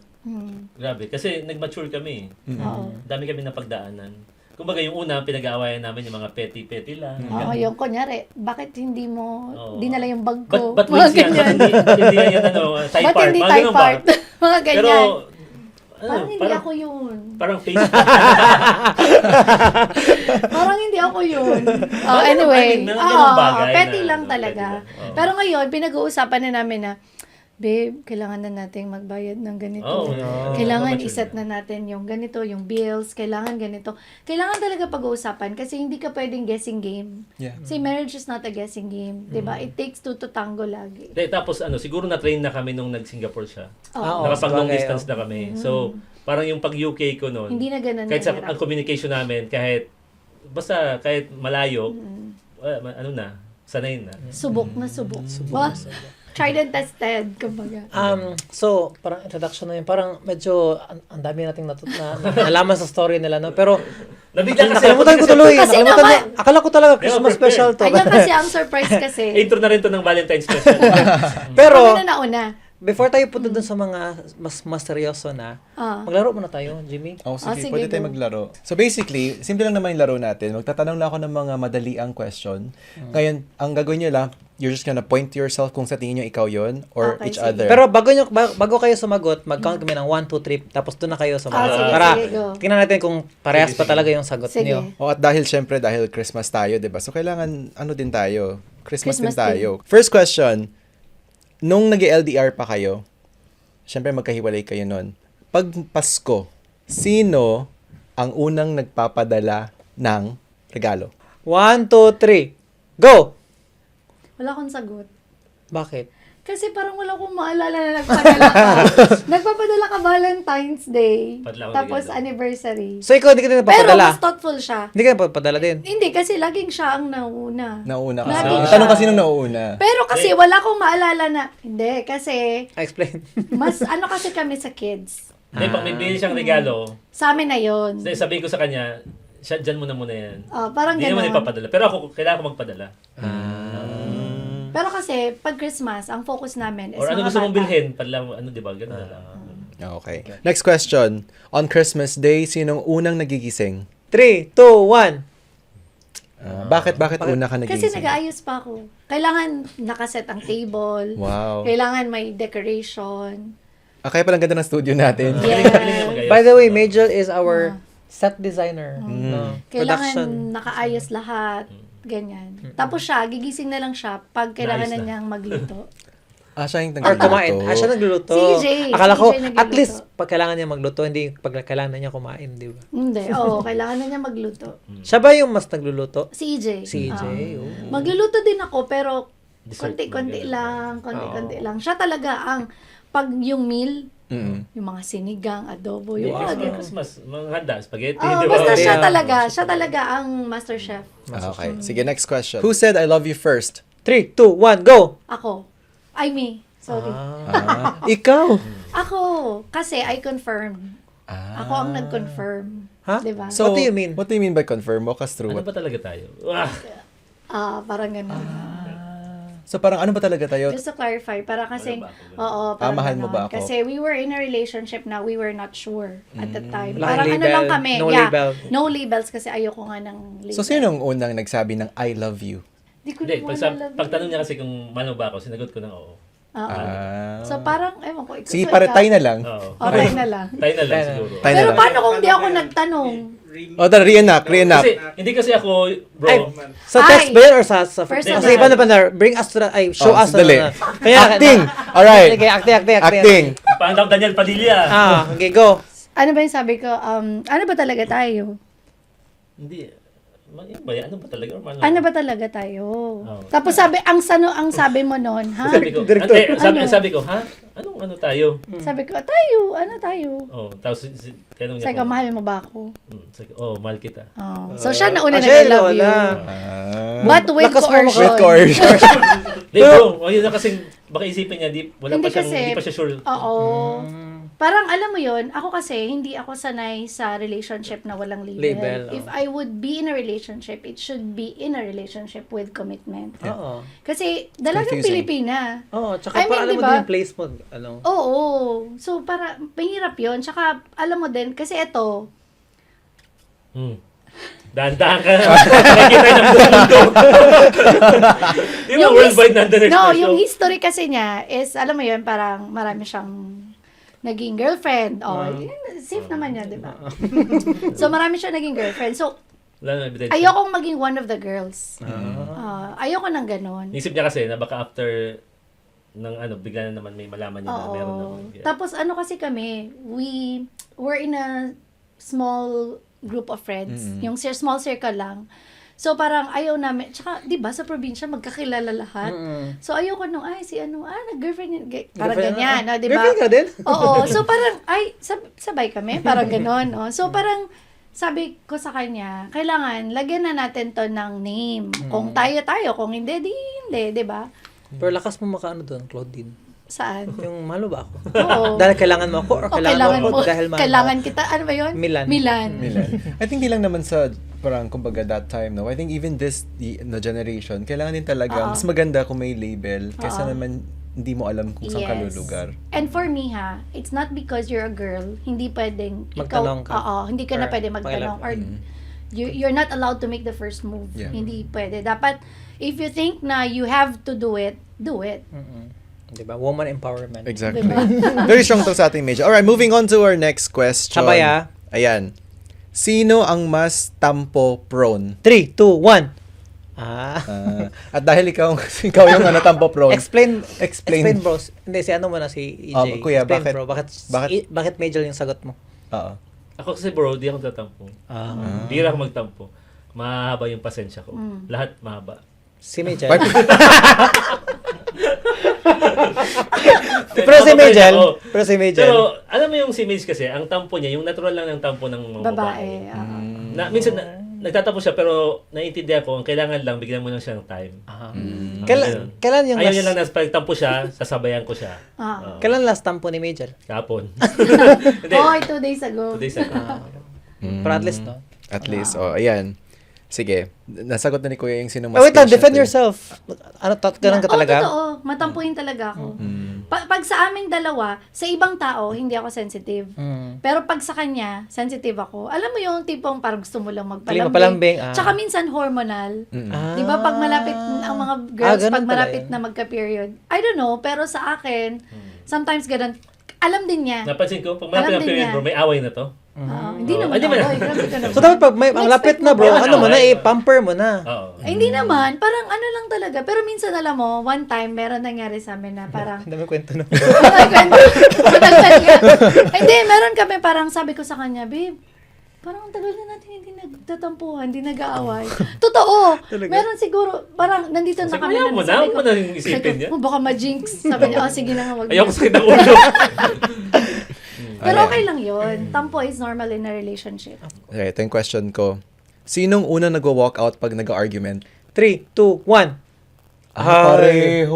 Grabe. Kasi nag-mature kami. Oo. Dami kami napagdaanan. Kumbaga yung una, pinag-aawayan namin yung mga petty-petty lang. Oo, yung kunyari, bakit hindi mo Oo. dinala yung bag ko? But Mga wins yan. ganyan. Hindi yan ano, type Ba't part. hindi Mga type ganun ba? part? Mga ganyan. Pero, parang hindi ako yun. Parang Facebook. Parang hindi ako yun. Bagay Anyway, naman, mga ganung bagay petty na, lang ano, talaga. petty lang. Oo. Pero ngayon, pinag-uusapan na namin na, babe, kailangan na nating magbayad ng ganito. Oo. Kailangan Mature iset na natin yung ganito, yung bills, kailangan ganito. Kailangan talaga pag-uusapan kasi hindi ka pwedeng guessing game. Yeah. Kasi marriage is not a guessing game. 'Di ba? It takes two to tango lagi. Tapos siguro na-train na kami nung nag-Singapore siya. Oo, Nakapag-long sabagay, distance na kami. So, parang yung pag-UK ko noon, Hindi na ganun kahit sa kahirap. ang communication namin, kahit malayo, ano na, sanay na. Subok na subok. Ba? Tried and tested, kumbaga. So, parang introduction na yun. Parang medyo, ang dami nating nalaman sa story nila, no? Pero, Nabigla kasi nakalimutan ko tuloy. Kasi Nakalimutan naman- ko. Akala ko talaga Christmas prepare. special to. Ayan kasi ang surprise kasi. Intro na rin to ng Valentine's special. Pero, Kami na nauna. before tayo punta dun sa mga mas seryoso na, maglaro muna tayo, Jimmy. Oh, sige, sige, pwede tayo go. maglaro. So basically, simple lang naman yung laro natin. Magtatanong lang ako ng mga madaliang question. Ngayon, ang gagawin nyo lang, you're just gonna point to yourself kung sa tingin nyo ikaw yon or Okay, each sige. other. Pero bago kayo sumagot, mag-count kami ng 1, 2, 3, tapos doon na kayo sumagot. sige, Para sige, go. tingnan natin kung parehas pa talaga yung sagot Sige. niyo. At dahil Christmas tayo, 'di ba? So kailangan din tayo. Christmas din Christmas tayo. First question, nung nag-LDR pa kayo, syempre magkahiwalay kayo noon. Pag Pasko, sino ang unang nagpapadala ng regalo? 1, 2, 3, go! Wala akong sagot. Bakit? Kasi parang wala akong maalala na nagpadala ka. Nagpapadala ka Valentine's Day. Padala ako Tapos regalo. anniversary. So ikaw, hindi ka din Pero napapadala? mas thoughtful siya. Hindi ka napapadala din? Hindi, kasi laging siya ang nauna. Nauna kasi. Lagi Ang siya. tanong kasi nung nauna. Pero kasi wala akong maalala na, hindi, kasi Explain. mas ano kasi kami sa kids. Hindi, pag may bili siyang regalo, Sa amin na yon. sabihin ko sa kanya, siya, dyan muna yan. Parang Hindi naman gano'n. ipapadala. Pero ako, kailangan ko magpadala. Pero kasi, pag Christmas, ang focus namin is Or ano mga gusto mong bata. bilhin, padala mo, di ba? Ganun na lang. Okay. Next question. On Christmas Day, sinong unang nagigising? 3, 2, 1. Bakit una ka Kasi nagising? nag-aayos pa ako. Kailangan nakaset ang table. Wow. Kailangan may decoration. Kaya palang ganda ng studio natin. Yeah. By the way, Majel is our set designer. No? Kailangan nakaayos lahat. Ganyan. Tapos siya, gigising na lang siya pag kailangan na Naayos na. niyang magluto. Siya yung Or kumain. Siya nagluluto. Si EJ. Akala ko, Si EJ at nagluluto. least, pag kailangan niya magluto, hindi pag kailangan niya kumain, di ba? Hindi. Oo, kailangan na niya magluto. Siya ba yung mas nagluluto? Si EJ. Si EJ. oh. Magluluto din ako, pero Dessert konti-konti lang. lang. Konti-konti lang. Siya talaga ang, pag yung meal, Mm. yung mga sinigang, adobo, yung Yung mga ganun. Christmas, mga handa, spaghetti, Oh, di ba? basta siya Yeah. talaga. Siya talaga ang master chef. Okay. Sige, next question. Who said I love you first? 3, 2, 1, go! Ako. I me. Sorry. Ikaw. Ako. Kasi I confirm. Ako ang nag-confirm. Ha? Diba? What do you mean? What do you mean by confirm? Walk us through. Ano ba talaga tayo? Parang ganun. So parang ano ba talaga tayo? Just to clarify, para kasi, Mahal ba ako? oo, parang mahal mo ganon. ba ako? Kasi we were in a relationship na we were not sure at the time. Walang Parang ano label, lang kami. no yeah, label. No labels kasi ayoko nga ng label. So sino ang unang nagsabi ng I love you? Di ko Hindi, naman alam. pagtanong niya kasi kung mano ba ako, sinagot ko ng oo. Oo. So parang, ewan ko. Sige, so pare, ikaw- tayo na lang. Oo. Okay na lang. Tayo na lang siguro. Tayo na Pero lang. paano kung di ako nagtanong? Tara, reenact. Hindi kasi ako, bro. Ay, sa text Ay. ba yun or sa... Personal. Sige, paano ba? Bring us to the... Ay, show us. Dali. Kaya, Acting! Alright. Sige, acting. Acting. Parang Daniel Padilla. Okay, go. Ano ba yung sabi ko? Ano ba talaga tayo? Hindi. Ano ba yan? Ano ba talaga? Or mano? Ano ba talaga tayo? Tapos sabi, ang sabi mo noon, ha? Sabi ko, Director. sabi ko, ha? Anong ano tayo? Sabi ko, tayo, ano tayo? Oh, tapos tanong niya Sabi ko, mahal mo ba ako? Sabi ko, oh, mahal kita. Oh. So, siya na una na Actually, love you. wala. But with Lakas mo coercion. With coercion. Di bro, yun na kasing, baka isipin niya, wala Hindi pa siyang, kasi- hindi pa siya sure. Oo. Parang alam mo yon, ako kasi hindi ako sanay sa relationship na walang label. Label, If I would be in a relationship, it should be in a relationship with commitment. Oo. Kasi dalagang Confusing. Pilipina. Oo, tsaka I mean, para alam mo diba? din yung place mo. Ano? Oo. So, para, mahirap yun. Tsaka, alam mo din, kasi ito, Dahan-dahan ka. Nakikita ng buong mundo. Di ba worldwide nandun yung history kasi niya is, alam mo yun, parang marami siyang naging girlfriend. Safe naman yan, di ba? So, marami siyang naging girlfriend. So, Wala na evidence. ayokong maging one of the girls. Ayoko ng ganon. Isip niya kasi na baka after ng bigla na naman may malaman niya na meron Oo. naman. Tapos ano kasi kami, we were in a small group of friends. Yung small circle lang. So parang ayaw namin, tsaka 'di ba sa probinsya magkakilala lahat. So ayoko nung nag-girlfriend yun. Parang Girlfriend ganyan, na- no, 'di ba? Girlfriend ka din? Oo. So parang sabay kami, parang gano'n, no. So parang sabi ko sa kanya, kailangan lagyan na natin to ng name. Kung tayo, kung hindi, hindi, 'di ba? Pero lakas mo makaano doon, Claudine. Saan? Yung mahalo ba ako? Oo. Dahil kailangan mo ako or O, kailangan mo ako dahil mahal kailangan mo? kita, ano ba yun? Milan. Milan. I think di lang naman sa parang kumbaga that time, no? I think even the generation, kailangan din talaga, mas maganda kung may label kaysa naman hindi mo alam kung saan ka lulugar. And for me it's not because you're a girl, hindi pwedeng Magtanong ka. hindi ka na Or pwede magtanong or you're not allowed to make the first move. Yeah. Hindi pwede. Dapat, if you think na you have to do it, do it. Diba? Woman empowerment. Exactly. Very strong to sa ating major. Alright, moving on to our next question. Sabay, ah. Ayan. Sino ang mas tampo prone? 3, 2, 1. At dahil ikaw yung tampo prone. Explain Explain. bros. Hindi, si ano muna, si EJ. Kuya, Explain, bakit- bro. bakit- Bakit major yung sagot mo? Oo. Ako kasi bro, di ako tatampo. Bira ako magtampo. Mahaba yung pasensya ko. Lahat mahaba. Si Major. Bakit- Pero si Ako, Major. ako. Pero si Major. Pero alam mo yung si Mage kasi, ang tampo niya, yung natural lang ng tampo ng mga babae. Babae. Minsan nagtatapo siya pero naiintindihan ko, ang kailangan lang bigyan mo lang siya ng time. Kailan yung Ayaw last, niya lang na pag tampo siya, sasabayan ko siya. kailan last tampo ni Major? Kapon. Hindi. 2 days ago. 2 days ago. Pero at least, no? At least, ayan. Sige, nasagot na ni Kuya yung sino mas Wait lang, patient defend eh. yourself. Ano, ganun ka talaga? Oo, totoo. Matampuin talaga ako. Pag sa aming dalawa, sa ibang tao, hindi ako sensitive. Pero pag sa kanya, sensitive ako. Alam mo yung tipong parang gusto mo lang Palambing, magpalambing. ah. Tsaka minsan hormonal. Ah. Di ba pag malapit, ang mga girls, ganun pag pala malapit eh. na magka-period. I don't know, pero sa akin, sometimes ganun. Alam din niya. Napansin ko, pag Alam malapit ang din period niya. bro, may away na to. Hindi naman Hindi mo na. ako. Grabe ka naman. So, dapat pag may ang lapit na, bro, Meron ano mo na, away. pamper mo na. Oo. Hindi naman. Parang ano lang talaga. Pero minsan, alam mo, one time, meron nangyari sa amin na parang, Ang dami kwento na. Matagsan nga. Hindi, meron kami parang sabi ko sa kanya, babe, parang ang tagal na natin hindi nagtatampuhan, hindi nag-aaway. Totoo. Meron siguro, parang nandito na Sige, kami ayaw mo na. sabi Huwag mo na rin isipin yan. Baka ma-jinx. Sabi niya, sige na nga, wag Ayoko na." sakit ng ulo. Pero okay lang yun. Tampo is normal in a relationship. Okay, ito yung question ko. Sinong unang nagwa-walk out pag nag-argument? 3, 2, 1. Pareho.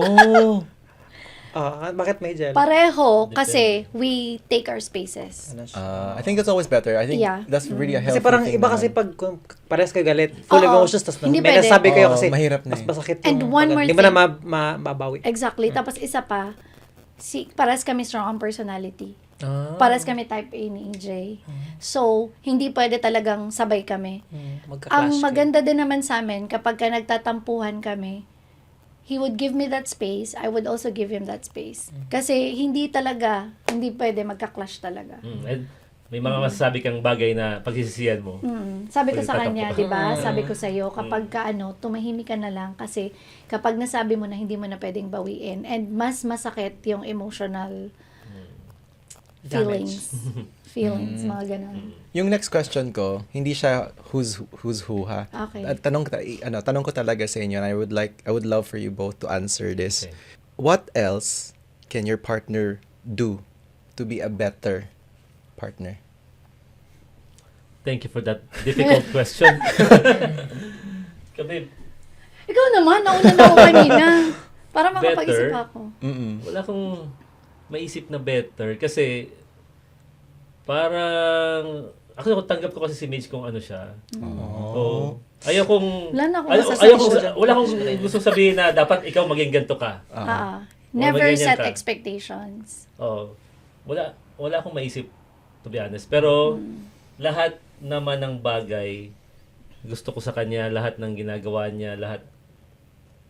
Bakit may gel? Pareho, kasi we take our spaces. I think that's always better. I think Yeah. that's really a healthy Kasi parang thing iba kasi naman. pag kung parehas kayo galit, full Oo. emotions, tapos Hindi may pwede. nasabi kayo Oo, kasi mahirap na mas eh. masakit And yung one more hindi mo na thing. mabawi. Exactly. Tapos isa pa, pares kami strong on personality. Pares kami type A ni EJ. So, hindi pwede talagang sabay kami. Magka-clash Ang kayo. maganda din naman sa amin, kapag ka nagtatampuhan kami, he would give me that space, I would also give him that space. Kasi hindi pwede magka-clash talaga. And may mga masasabi kang bagay na pagsisisihan mo. Sabi ko Pag sa kanya, nagtatampo. 'di ba? Sabi ko sa iyo, kapag ka tumahimik ka na lang kasi kapag nasabi mo na hindi mo na pwedeng bawiin and mas masakit yung emotional feelings. Feelings, mga ganun. Yung next question ko, hindi siya who's who ha. Okay. At tanong ko talaga sa inyo, and I would love for you both to answer this. Okay. What else can your partner do to be a better partner? Thank you for that difficult question. Kami, Ikaw naman, nauna na ako kanina. Para makapag-isip Better? ako. wala akong maisip na better kasi parang ako tanggap ko kasi si Mitch kung ano siya. Oo. Ayaw kong Wala na akong ayaw masasabi kong dyan. wala akong gusto sabihin na dapat ikaw maging ganito ka. Never ganyan set ka. expectations. Oo. Wala akong maisip to be honest. Pero lahat naman ng bagay gusto ko sa kanya, lahat ng ginagawa niya, lahat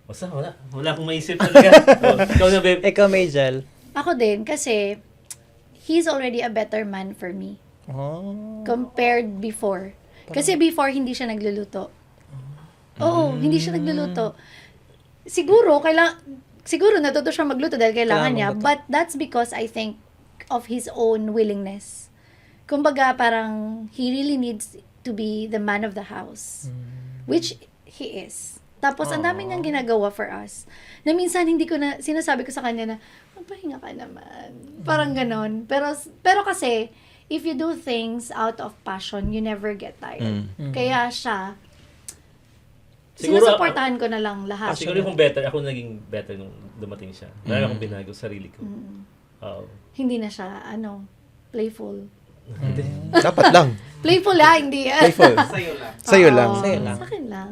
basta wala akong maisip talaga. Ikaw na, babe. Ikaw may gel. Ako din, kasi he's already a better man for me compared before. Kasi before, hindi siya nagluluto. Oo, hindi siya nagluluto. Siguro natuto siya magluto dahil kailangan niya. magluto. But that's because I think of his own willingness. Kumbaga, parang he really needs to be the man of the house. Which he is. Tapos, ang dami niyang ginagawa for us. Na minsan, sinasabi ko sa kanya na, magpahinga ka naman. Parang ganon. Pero kasi, if you do things out of passion, you never get tired. Kaya siya, Siguro, sinusuportahan ko na lang lahat. Siguro kung better, ako naging better nung dumating siya. Dahil akong binago sarili ko. Oo. Hindi na siya, playful. Dapat lang. Playful hindi. Playful. Sa'yo lang. Oo, Sa'yo lang. Sa akin lang.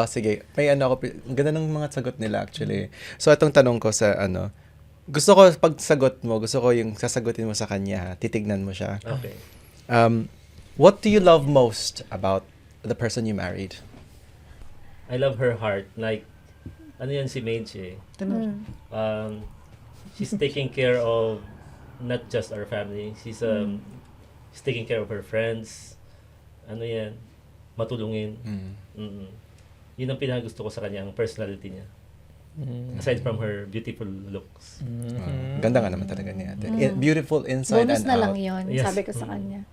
Sige. May ako, ang ganda ng mga sagot nila actually. So, itong tanong ko sa gusto ko pag sagot mo, gusto ko yung sasagutin mo sa kanya, titignan mo siya. Okay. What do you love most about the person you married? I love her heart. Like, ano yan si Mage eh. She's taking care of not just our family. She's taking care of her friends. Ano yan? Matulungin. Yun ang pinakagusto ko sa kanya, ang personality niya. Aside from her beautiful looks. Ganda nga naman talaga niya. Beautiful inside Bonus and na out. lang yun, Yes. sabi ko sa kanya.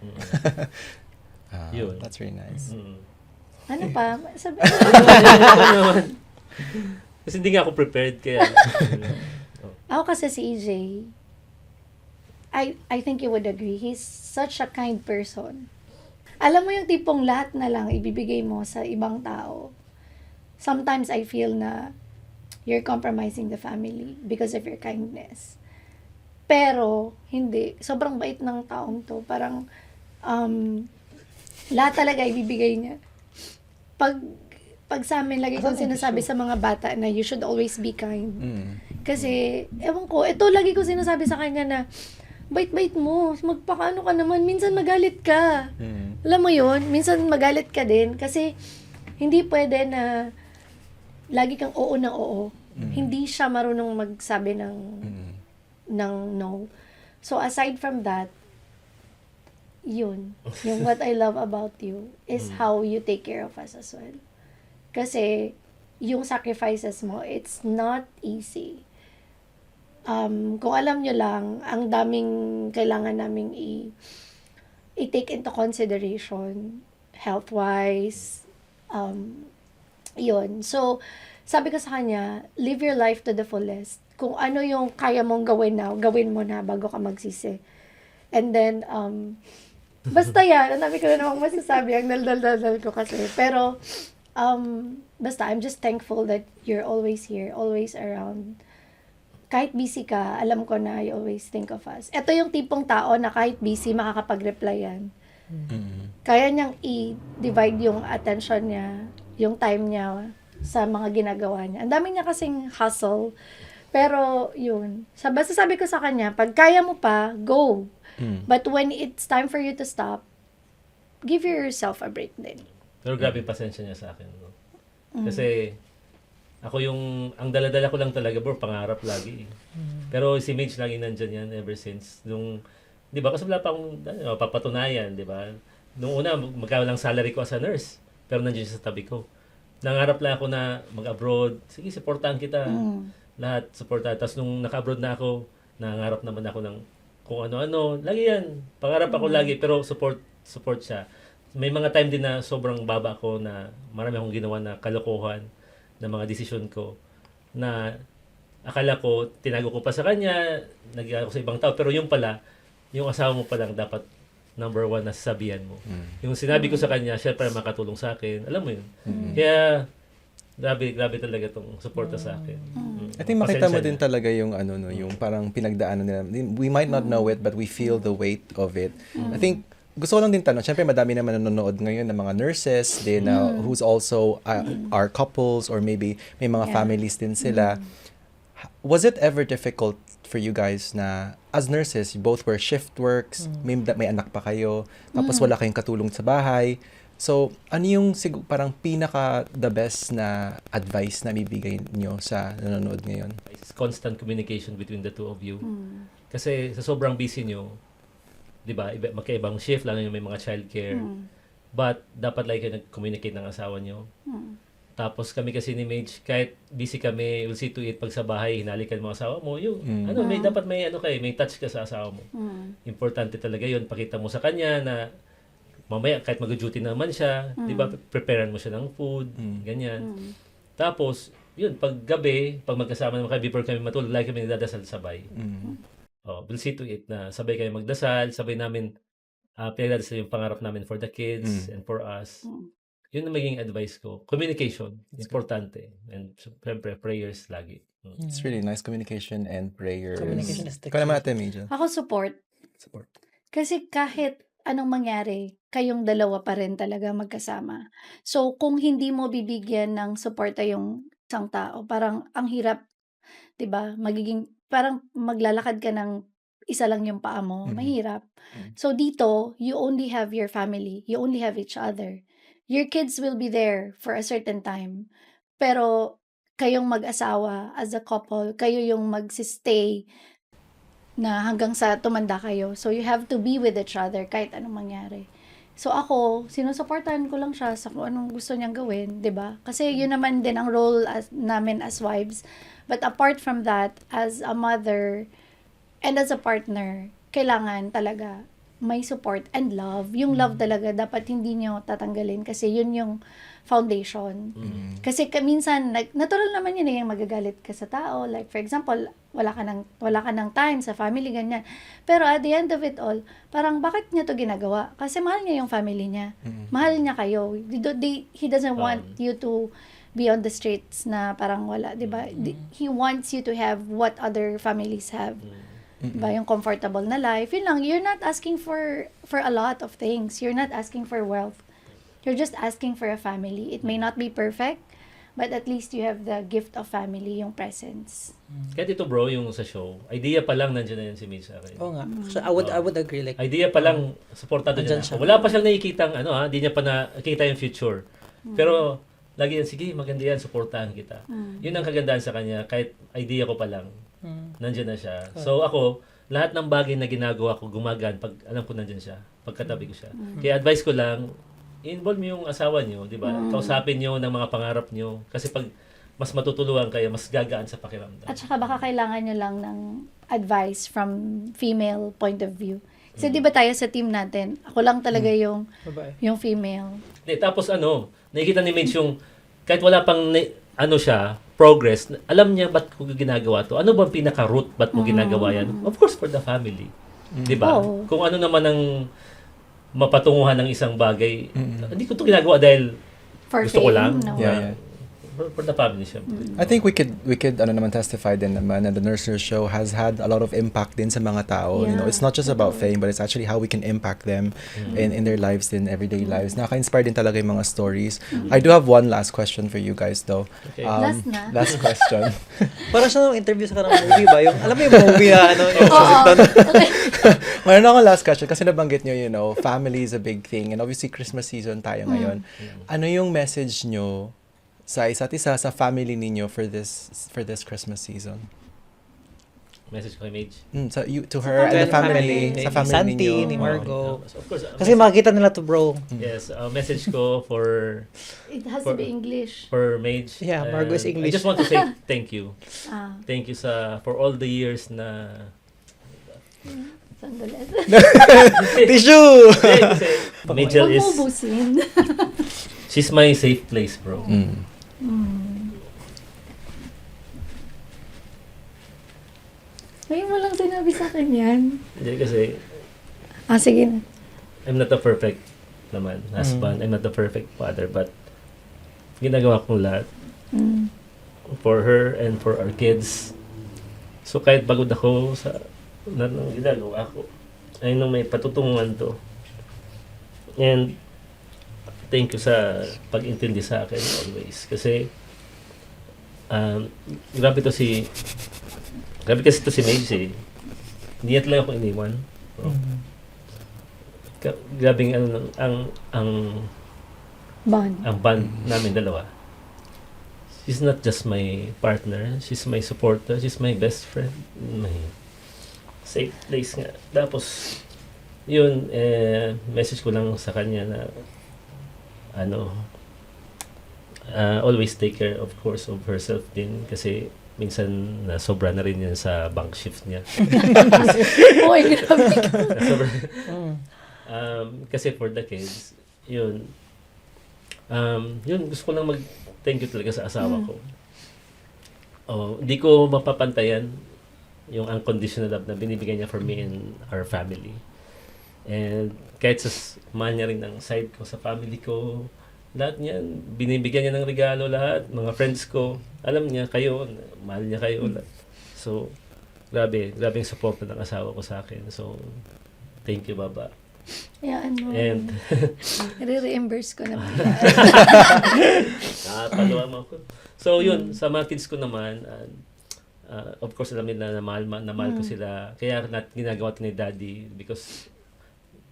Yun. That's really nice. Ano pa? Sabi Kasi hindi nga ako prepared, kaya... Ako kasi si EJ, I think you would agree, he's such a kind person. Alam mo yung tipong lahat na lang ibibigay mo sa ibang tao. Sometimes I feel na you're compromising the family because of your kindness. Pero, hindi. Sobrang bait ng taong to. Parang, lahat talaga ibibigay niya. Pag sa amin, lagi kong sinasabi sa mga bata na you should always be kind. Kasi, ewan ko, ito lagi ko sinasabi sa kanya na, bait-bait mo, magpakaano ka naman, minsan magalit ka. Alam mo yun, minsan magalit ka din, kasi, hindi pwede na, lagi kang oo ng oo. Hindi siya marunong magsabi ng no. So, aside from that, yun. Yung what I love about you is how you take care of us as well. Kasi, yung sacrifices mo, it's not easy. Kung alam nyo lang, ang daming kailangan naming i-take into consideration, health-wise, yun. So, sabi ko sa kanya, live your life to the fullest. Kung ano yung kaya mong gawin na, gawin mo na bago ka magsisi. And then, basta yan, ang dami ko na namang masasabi, ang dal ko kasi. Pero, basta, I'm just thankful that you're always here, always around. Kahit busy ka, alam ko na you always think of us. Ito yung tipong tao na kahit busy, makakapag-reply yan. Kaya niyang i-divide yung attention niya, yung time niya sa mga ginagawa niya. Ang dami niya kasing hustle. Pero, yun. Basta sabi ko sa kanya, pag kaya mo pa, go. But when it's time for you to stop, give yourself a break din. Pero grabe yung pasensya niya sa akin. No? Kasi, ako ang daladala ko lang talaga, bro, pangarap lagi. Pero si Midge lagi nandyan yan ever since. Di ba? Kasi wala pa akong papatunayan, di ba? Nung una, magkano lang salary ko as a nurse. Pero nandiyan siya sa tabi ko. Nangarap lang ako na mag-abroad. Sige, supportahan kita. Lahat, supportahan. Tapos nung naka-abroad na ako, nangarap naman ako ng kung ano-ano. Lagi yan. Pangarap ako lagi, pero support siya. May mga time din na sobrang baba ko na marami akong ginawa na kalokohan na mga desisyon ko na akala ko, tinago ko pa sa kanya, nag ako sa ibang tao, pero yung pala, yung asawa mo pa lang dapat number one na sasabihan mo. Yung sinabi ko sa kanya, siya para makatulong sa akin. Alam mo yun. Kaya, grabe talaga tong suporta sa akin. I think makita mo din talaga yung yung parang pinagdaanan nila. We might not know it, but we feel the weight of it. I think gusto ko lang din tanong, syempre madami naman nanonood ngayon ng mga nurses din who's also are couples or maybe may mga families din sila. Was it ever difficult for you guys na as nurses, you both were shift works, may anak pa kayo, tapos wala kayong katulong sa bahay. So, ano yung parang pinaka the best na advice na bibigay niyo sa nanonood ngayon? It's constant communication between the two of you. Kasi sa sobrang busy nyo, di ba, magkaibang shift, lalo yung may mga childcare. But, dapat like kayo nag-communicate ng asawa nyo. Tapos kami kasi ni Mage, kahit busy kami, we'll see to it pag sa bahay, hinalikan mo asawa mo, dapat may touch ka sa asawa mo. Importante talaga yun. Pakita mo sa kanya na mamaya, kahit mag-duty naman siya, di ba, preparean mo siya ng food, ganyan. Tapos, yun, pag gabi, pag magkasama naman kayo, before kami matulog, lagi kami nagdadasal sabay. We'll see to it na sabay kayo magdasal, sabay namin, pinagdadasal yung pangarap namin for the kids and for us. Yun ang maging advice ko. Communication, importante. And syempre, prayers lagi. It's really nice communication and prayers. Communication is the Ikaw naman, Ate Major. Ako support. Kasi kahit anong mangyari, kayong dalawa pa rin talaga magkasama. So, kung hindi mo bibigyan ng suporta yung isang tao, parang ang hirap, 'di ba? Parang maglalakad ka ng isa lang yung paa mo, mahirap. So, dito, you only have your family. You only have each other. Your kids will be there for a certain time. Pero, kayong mag-asawa, as a couple, kayo yung magsistay na hanggang sa tumanda kayo. So, you have to be with each other kahit anong mangyari. So, ako, sinusuportahan ko lang siya sa kung anong gusto niyang gawin, 'di ba? Kasi yun naman din ang role namin as wives. But apart from that, as a mother and as a partner, kailangan talaga may support and love. Yung love talaga, dapat hindi nyo tatanggalin kasi yun yung foundation. Kasi minsan, natural naman yun yung magagalit ka sa tao. Like, for example, wala ka ng time sa family, ganyan. Pero at the end of it all, parang bakit niya to ginagawa? Kasi mahal niya yung family niya. Mahal niya kayo. He doesn't want you to be on the streets na parang wala, di ba? He wants you to have what other families have. Diba, yung comfortable na life. Yun lang, you're not asking for a lot of things. You're not asking for wealth. You're just asking for a family. It may not be perfect, But at least you have the gift of family, yung presence. Kahit ito bro, yung sa show, idea pa lang nandiyan na yan si Mitch sa akin. Oo nga. So, I would agree. Like, Idea pa lang, supportado niya Andyan siya. na. Wala pa siyang nakikitang, hindi niya pa nakikita yung future. Pero, lagi yan, sige, maganda yan, supportahan kita. Yun ang kagandahan sa kanya, kahit idea ko pa lang, nandiyan na siya. So ako, lahat ng bagay na ginagawa ko, gumagaan, pag alam ko nandiyan siya, pagkatabi ko siya. Kaya advice ko lang, involve mo yung asawa niyo, di ba? Kausapin niyo ng mga pangarap niyo. Kasi pag mas matutulungan kayo, mas gagaan sa pakiramdam. At saka baka kailangan nyo lang ng advice from female point of view. Kasi di ba tayo sa team natin, ako lang talaga yung babae. yung female. Tapos nakikita ni Mitch yung, kahit wala pang, siya, progress, alam niya ba't ko ginagawa to. Ano ba ang pinaka-root ba't mo ginagawa yan? Of course, for the family. Di ba? Oo. Kung ano naman ang mapatunguhan ng isang bagay, hindi ko to ginagawa dahil For gusto ko fame, lang. no? Yeah. For the family, syempre. I think we could naman testify din naman na the Nurses Show has had a lot of impact din sa mga tao. You know, Yeah. it's not just about fame, but it's actually how we can impact them in their lives, in everyday lives. Nakaka-inspire din talaga yung mga stories. I do have one last question for you guys though. Okay. Last na. Last question. Para siya nung interview sa kanang movie ba? Yung, alam mo yung movie na yung Oo. Okay. Mayroon ako last question kasi nabanggit nyo, family is a big thing and obviously Christmas season tayo ngayon. Ano yung message nyo sa isa't isa, sa family ninyo for this Christmas season? Message ko kay Midge. To her and the family, ni sa family Santi, ninyo. ni Margo. Of course. Kasi makikita nila to, bro. Yes, message ko for It has to be English. Midge. Yeah, Margo is English. I just want to say thank you. Ah, Thank you for all the years na sandali. Tissue! kasi Mitchell Huwag is mo ubusin. she's my safe place, bro. Ngayon mo lang sinabi sa akin yan. Hindi kasi Sige na. I'm not a perfect naman husband. I'm not a perfect father, but ginagawa kong lahat for her and for our kids. So kahit pagod ako sa nang ginagawa ko, ay nung may patutunguhan to. And thank you sa pag-intindi sa akin always. Kasi grabe kasi to si Maze eh. Hindi niya talaga ako iniwan. So, grabing ang Bond. band namin dalawa. She's not just my partner, she's my supporter, she's my best friend, my safe place nga. Tapos yun, message ko lang sa kanya na always take care of course of herself din kasi minsan sobra na rin yan sa bank shift niya. Uy, grabe ka. Sobra. Kasi for the kids, yun gusto ko lang mag-thank you talaga sa asawa ko. Di ko mapapantayan yung unconditional love na binibigay niya for me and our family. And kahit sa mahal niya rin ang side ko sa family ko, lahat niyan, binibigyan niya ng regalo lahat, mga friends ko, alam niya kayo, mahal niya kayo. So, grabe yung support ng asawa ko sa akin. So, thank you, Baba. Yan mo. And, I-reimburse ko naman. nakapalawa mo ako. So, yun, sa mga kids ko naman, of course, alam nila na mahal ko sila. Kaya ginagawa ito ni Daddy because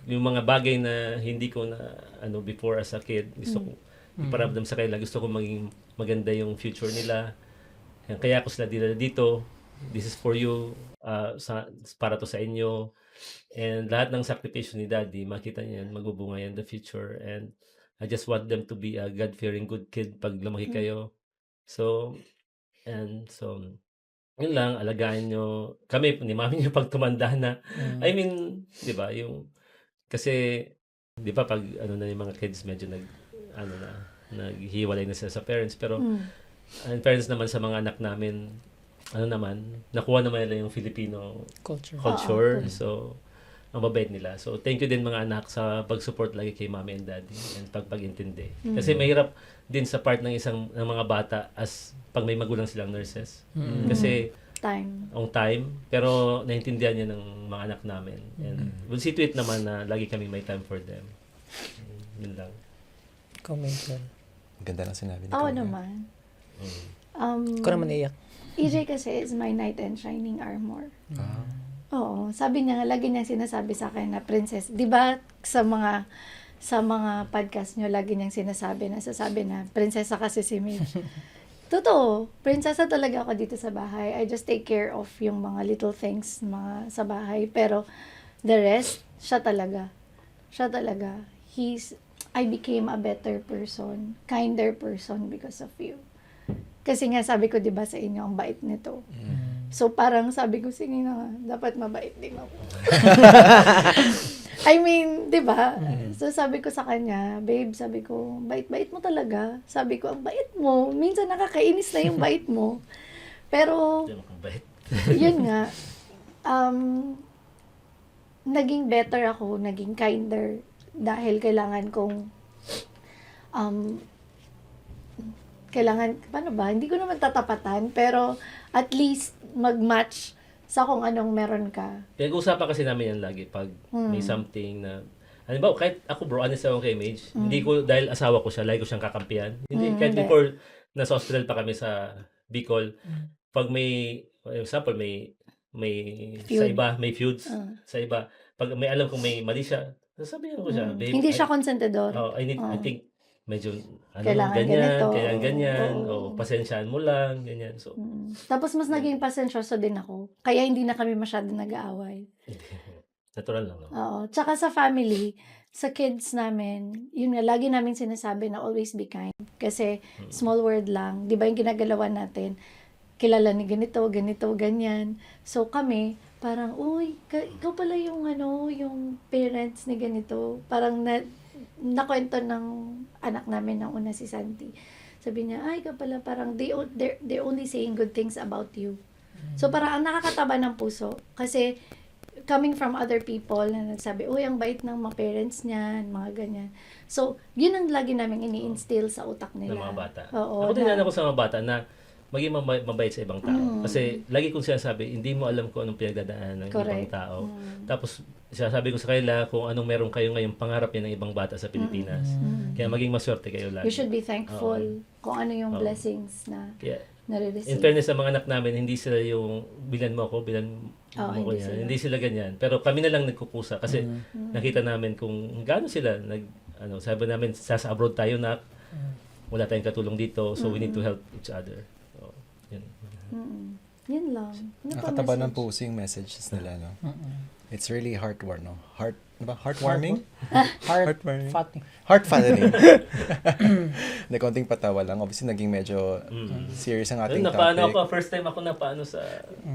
yung mga bagay na hindi ko na before as a kid, gusto ko iparamdam sa kanila, gusto ko maging maganda yung future nila. Kaya ako sila dito. This is for you, para to sa inyo. And lahat ng sakripisyo ni Daddy, makita niyan, magbubunga yan in the future. And I just want them to be a God-fearing good kid pag lumaki kayo. So, yun lang, alagaan nyo. Kami, ni mami nyo pag tumanda na. I mean, di ba, kasi, di ba, pag na yung mga kids, medyo naghihiwalay na sila sa parents. Pero, in fairness naman sa mga anak namin, nakuha naman nila yung Filipino culture. So, ang mabait nila. So, thank you din mga anak sa pag-support lagi kay Mommy and Daddy and pag-intindi. Kasi mahirap din sa part ng mga bata as pag may magulang silang nurses. Kasi, time. Pero, naintindihan niya ng mga anak namin. And we'll see to it naman na lagi kami may time for them. Yun lang. Comment lang. Ganda ng sinabi ni Oo Kuya. naman. Ikaw naman iyak. EJ kasi is my knight and shining armor. Oo, sabi niya nga, lagi niya sinasabi sa akin na princess. 'Di ba sa mga podcast niyo lagi niyang sinasabi na prinsesa kasi si Midge. Totoo, prinsesa talaga ako dito sa bahay. I just take care of yung mga little things mga sa bahay, pero the rest siya talaga. Siya talaga. I became a better person, kinder person because of you. Kasi nga sabi ko 'di ba sa inyo ang bait nito. So parang sabi ko sige na nga, dapat mabait din ako. I mean, 'di ba? So sabi ko sa kanya, babe, sabi ko, bait-bait mo talaga. Sabi ko, ang bait mo. Minsan nakakainis na yung bait mo. Pero Hindi mo bait. yun nga, naging better ako, naging kinder dahil kailangan kong paano ba? Hindi ko naman tatapatan, pero at least mag-match sa kung anong meron ka. Pinag-uusapan kasi namin yan lagi pag may something na, ano ba, kahit ako bro, honest ako kay Midge, hindi ko, dahil asawa ko siya, lagi ko siyang kakampihan. Hindi, kahit hindi. before, nasa hospital pa kami sa Bicol, pag may, for example, may sa Feud. iba, may feuds, sa iba, pag may alam kong may mali siya, sasabihin ko siya, babe, Hindi siya konsentidor. I think, medyo, Kailangan ganito. kailangan ganyan, Oo. pasensyaan mo lang, ganyan. So, Tapos mas naging pasensyoso din ako. Kaya hindi na kami masyado nag-aaway. natural lang. No? Oo. Tsaka sa family, sa kids namin, yun nga, lagi namin sinasabi na always be kind. Kasi small word lang. Di ba yung ginagalawan natin? Kilala ni ganito, ganyan. So kami, parang, uy, ikaw pala yung yung parents ni ganito. Parang nakwento ng anak namin ng una si Santi. Sabi niya, ay, ikaw pala, parang they're only saying good things about you. So parang ang nakakataba ng puso. Kasi coming from other people na nagsabi, uy, ang bait ng mga parents niyan, mga ganyan. So, yun ang lagi namin ini-instill sa utak nila. Ng mga bata. Oo. Ako din ako sa mga bata na maging mabait sa ibang tao. Kasi lagi kong sinasabi, hindi mo alam kung anong pinagdadaanan ng ibang tao. Tapos, sinasabi ko sa kanila kung anong meron kayo ngayong pangarap yan ng ibang bata sa Pilipinas. Kaya maging maswerte kayo lagi. You should be thankful kung ano yung blessings na Kaya, nare-receive. in fairness sa mga anak namin, hindi sila yung bilan mo ako, bilan mo ko hindi yan. sila. Hindi sila ganyan. Pero kami na lang nagkukusa kasi nakita namin kung gaano sila sabi namin, sa abroad tayo na wala tayong katulong dito, so we need to help each other. So, yun. Yun lang. Ano pa Nakataba ng message? puso yung messages nila, no? It's really heartwarming? Heartwarming? Heart-fattening. Hindi, konting patawa lang. Obviously, naging medyo serious ang ating Napaano topic. ako, first time ako napaano sa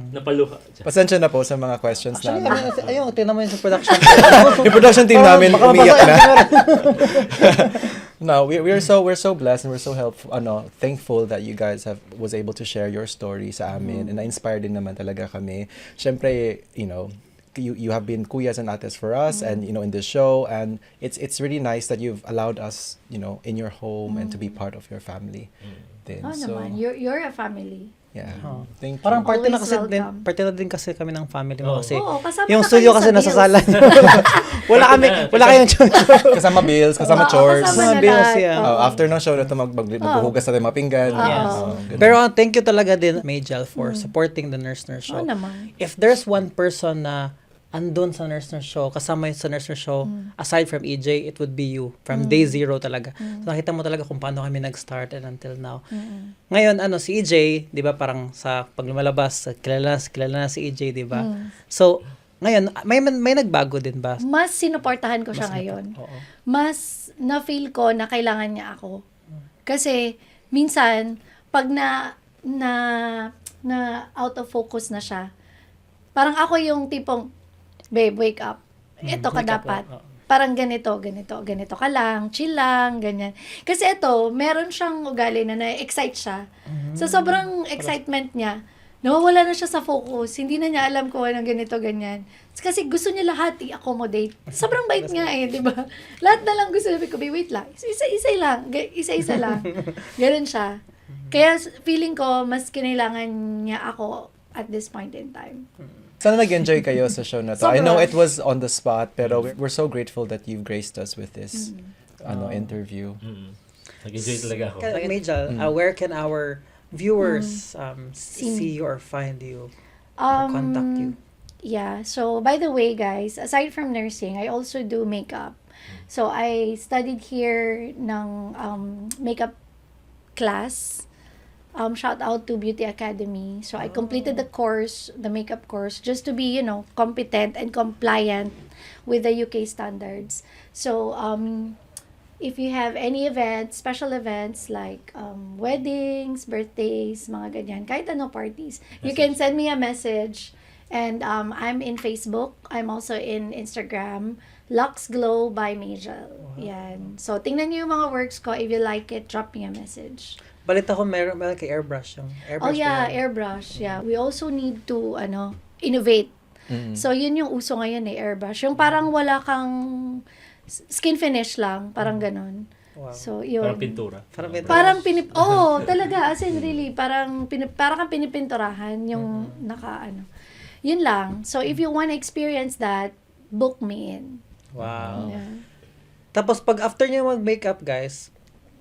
napaluha. Pasensya na po sa mga questions Actually, namin. ayun, tingnan mo yun sa production. Yung production team namin Baka umiyak mabasa na. yung No, we're so blessed and we're so thankful that you guys was able to share your story sa amin and na-inspire din naman talaga kami. Syempre, you have been kuyas and ates for us and in this show, and it's really nice that you've allowed us in your home and to be part of your family. Then, Oh, so naman. You're a family. yeah. Oh. Thank you. Parang parte na Always kasi welcome. parte na din kasi kami ng family mo kasi Oo, kasama yung na studio kayo kasi sa nasa bills. sala. wala kayong kasama bills, kasama Oo, chores. kasama Mga na bills, lahat. yeah. Oo. After ng show na ito, maghuhugas natin mga pinggan. Yes. Ganun. Pero thank you talaga din, Majel, for supporting the Nurse Show. Oo naman. If there's one person na andun sa Nurse Show, kasama yun sa Nurse Show, aside from EJ, it would be you. From day zero talaga. So, nakita mo talaga kung paano kami nag-start and until now. Ngayon, si EJ, di ba, parang sa pag lumalabas, kilala na si EJ, di ba? So, ngayon, may nagbago din ba? Mas sinuportahan ko siya ngayon. Oo. Mas na-feel ko na kailangan niya ako. Kasi, minsan, pag na out of focus na siya, parang ako yung tipong, babe, wake up. Ito ka wake up dapat. lang, oo. Parang ganito ka lang, chill lang, ganyan. Kasi ito, meron siyang ugali na na-excite siya. So, sobrang excitement niya, nawawala na siya sa focus. Hindi na niya alam kung anong ganito, ganyan. Kasi gusto niya lahat i-accommodate. Sobrang bait nga di ba? Lahat na lang gusto niya. Wait lang. Isa-isa lang. Isa-isa lang. Ganun siya. Kaya feeling ko, mas kinailangan niya ako at this point in time. Sana nag-enjoy kayo sa show na to. I Sobra. know it was on the spot, pero we're so grateful that you've graced us with this interview. Nag-enjoy talaga ako. Majel, where can our viewers see you or find you or contact you? Yeah. So, by the way, guys, aside from nursing, I also do makeup. So, I studied here ng makeup class. Shout out to Beauty Academy. So, I completed the course, the makeup course, just to be, competent and compliant with the UK standards. So, if you have any events, special events like weddings, birthdays, mga ganyan, kahit ano parties, you can send me a message. And I'm in Facebook. I'm also in Instagram. Lux Glow by Majel. Yan. So, tingnan niyo yung mga works ko. If you like it, drop me a message. Balita ko meron kay airbrush yung airbrush. Oh yeah, ba yan? airbrush. Yeah. We also need to, innovate. Mm. So, yun yung uso ngayon airbrush. Yung parang wala kang skin finish lang. Parang ganon. Wow. So, yun. Parang pintura. Parang talaga, as in really, parang kang pinipinturahan yung Yun lang. So, if you want to experience that, book me in. Wow. Yeah. Tapos pag after niyo mag-makeup, guys,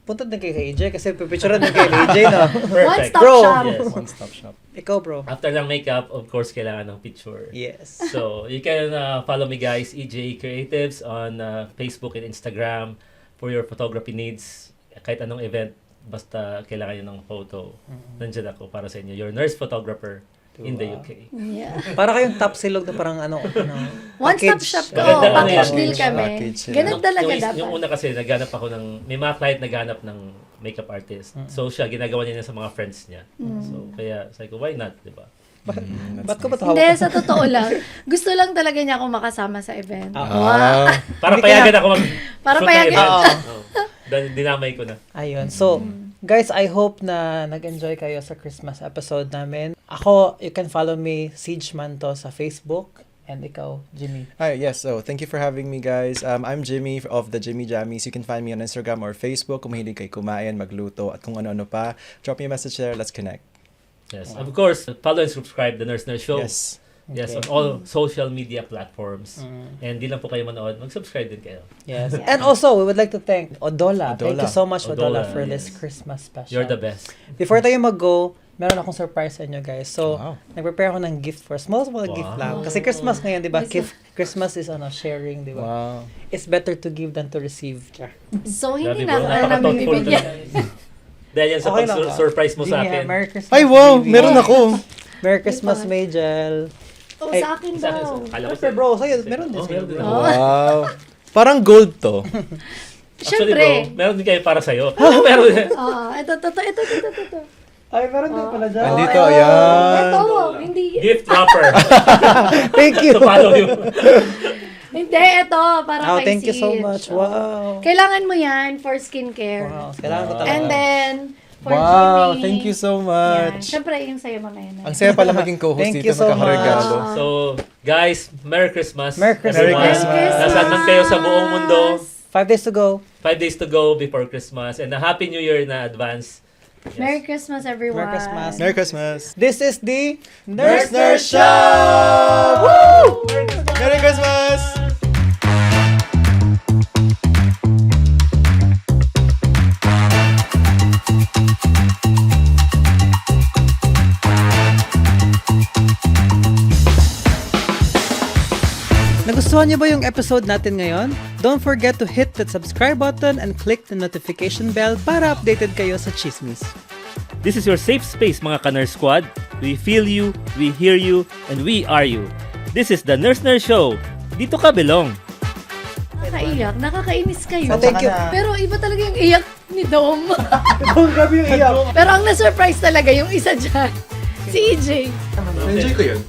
punta din kay AJ kasi pipicturean din kay AJ, no? Perfect. One-stop Bro. shop. Yes. One-stop shop. Ikaw, bro. After ng makeup, of course, kailangan ng picture. Yes. So, you can follow me guys, EJ Creatives on Facebook and Instagram for your photography needs. Kahit anong event, basta kailangan nyo ng photo. Nandiyan ako para sa inyo. Your nurse photographer in the UK. Yeah. Para kayong top silog na parang One-stop package. shop ko. Maganda ano Package yan. deal kami. Package, yeah. Ganun talaga dapat. Yung una kasi, naghanap ako may mga client naghanap ng makeup artist. So, siya, ginagawa niya sa mga friends niya. So, kaya, sabi ko, why not, di ba? Ba't ko ba tawag? Hindi, sa totoo lang. Gusto lang talaga niya akong makasama sa event. Para payagan ako Para shoot ng payagan. event. Oo. Dinamay ko na. Ayun. So, guys, I hope na nag-enjoy kayo sa Christmas episode namin. Ako, you can follow me, Siege Manto, sa Facebook. And ikaw, Jimmy. Hi, yes. So, thank you for having me, guys. I'm Jimmy of the Jimmy Jammies. You can find me on Instagram or Facebook kung mahilig kayo kumain, magluto, at kung ano-ano pa. Drop me a message there. Let's connect. Yes. Of course, follow and subscribe the Nurse Nurse Show. Yes. Yes, Okay. on all social media platforms. And di lang po kayo manood, mag-subscribe din kayo. Yes. And also, we would like to thank Odola. Thank you Odola. so much, Odola, Odola, for yes. this Christmas special. You're the best. Before tayo mag-go, meron akong surprise sa inyo, guys. So, Wow. nag-prepare ako ng gift for small gift lang. Kasi Christmas ngayon, di ba? Christmas is sharing, di ba? Wow. It's better to give than to receive. So, hindi Grabe, bro. na namin Napaka-thoughtful bibigyan. Dahil yan sa Okay lang ba? surprise mo sa Jimmy, akin. Merry Christmas. Ay, wow! baby. Meron ako! Merry Christmas, Majel. Oh, Ay, sa akin Sa akin, daw. akala ko Siyempre, bro, sa'yo, meron din Oh, sa'yo. meron din ako. Wow! Parang gold to. Actually, Siyempre. bro, meron din kayo para sa'yo. Meron din. Ito. Ay, meron din pala dyan. Andito, Oh, ayan. Ito, hindi. Gift wrapper. Thank you. So, follow you. Hindi, ito. Para Oh, kay thank you so Sid. much. Oh. Wow. Kailangan mo yan for skincare. Wow, kailangan ko talaga. And then, for Wow! Jimmy. Thank you so Yan. much. Siyempre, yung sa'yo mamaya na. Ang saya pala maging co-host Thank dito. you so Magkakaregalo. much. So, guys, Merry Christmas. Merry Christmas. everyone. Merry Christmas. Nasaan man kayo sa buong mundo. 5 days to go. 5 days to go before Christmas. And a Happy New Year na advance. Yes. Merry Christmas, everyone. Merry Christmas. Merry Christmas. This is the Nurse Nurse Show! Woo! Merry Christmas! Nagustuhan niyo ba yung episode natin ngayon? Don't forget to hit that subscribe button and click the notification bell para updated kayo sa chismis. This is your safe space, mga Ka-Nurse Squad. We feel you, we hear you, and we are you. This is the Nurse Nurse Show. Dito ka belong. Nakakaiyak. Nakakainis kayo. So, thank you. Pero iba talaga yung iyak ni Dom. Ang gabi yung iyak. Pero ang na-surprise talaga yung isa dyan. Si EJ. Enjoy ko yun.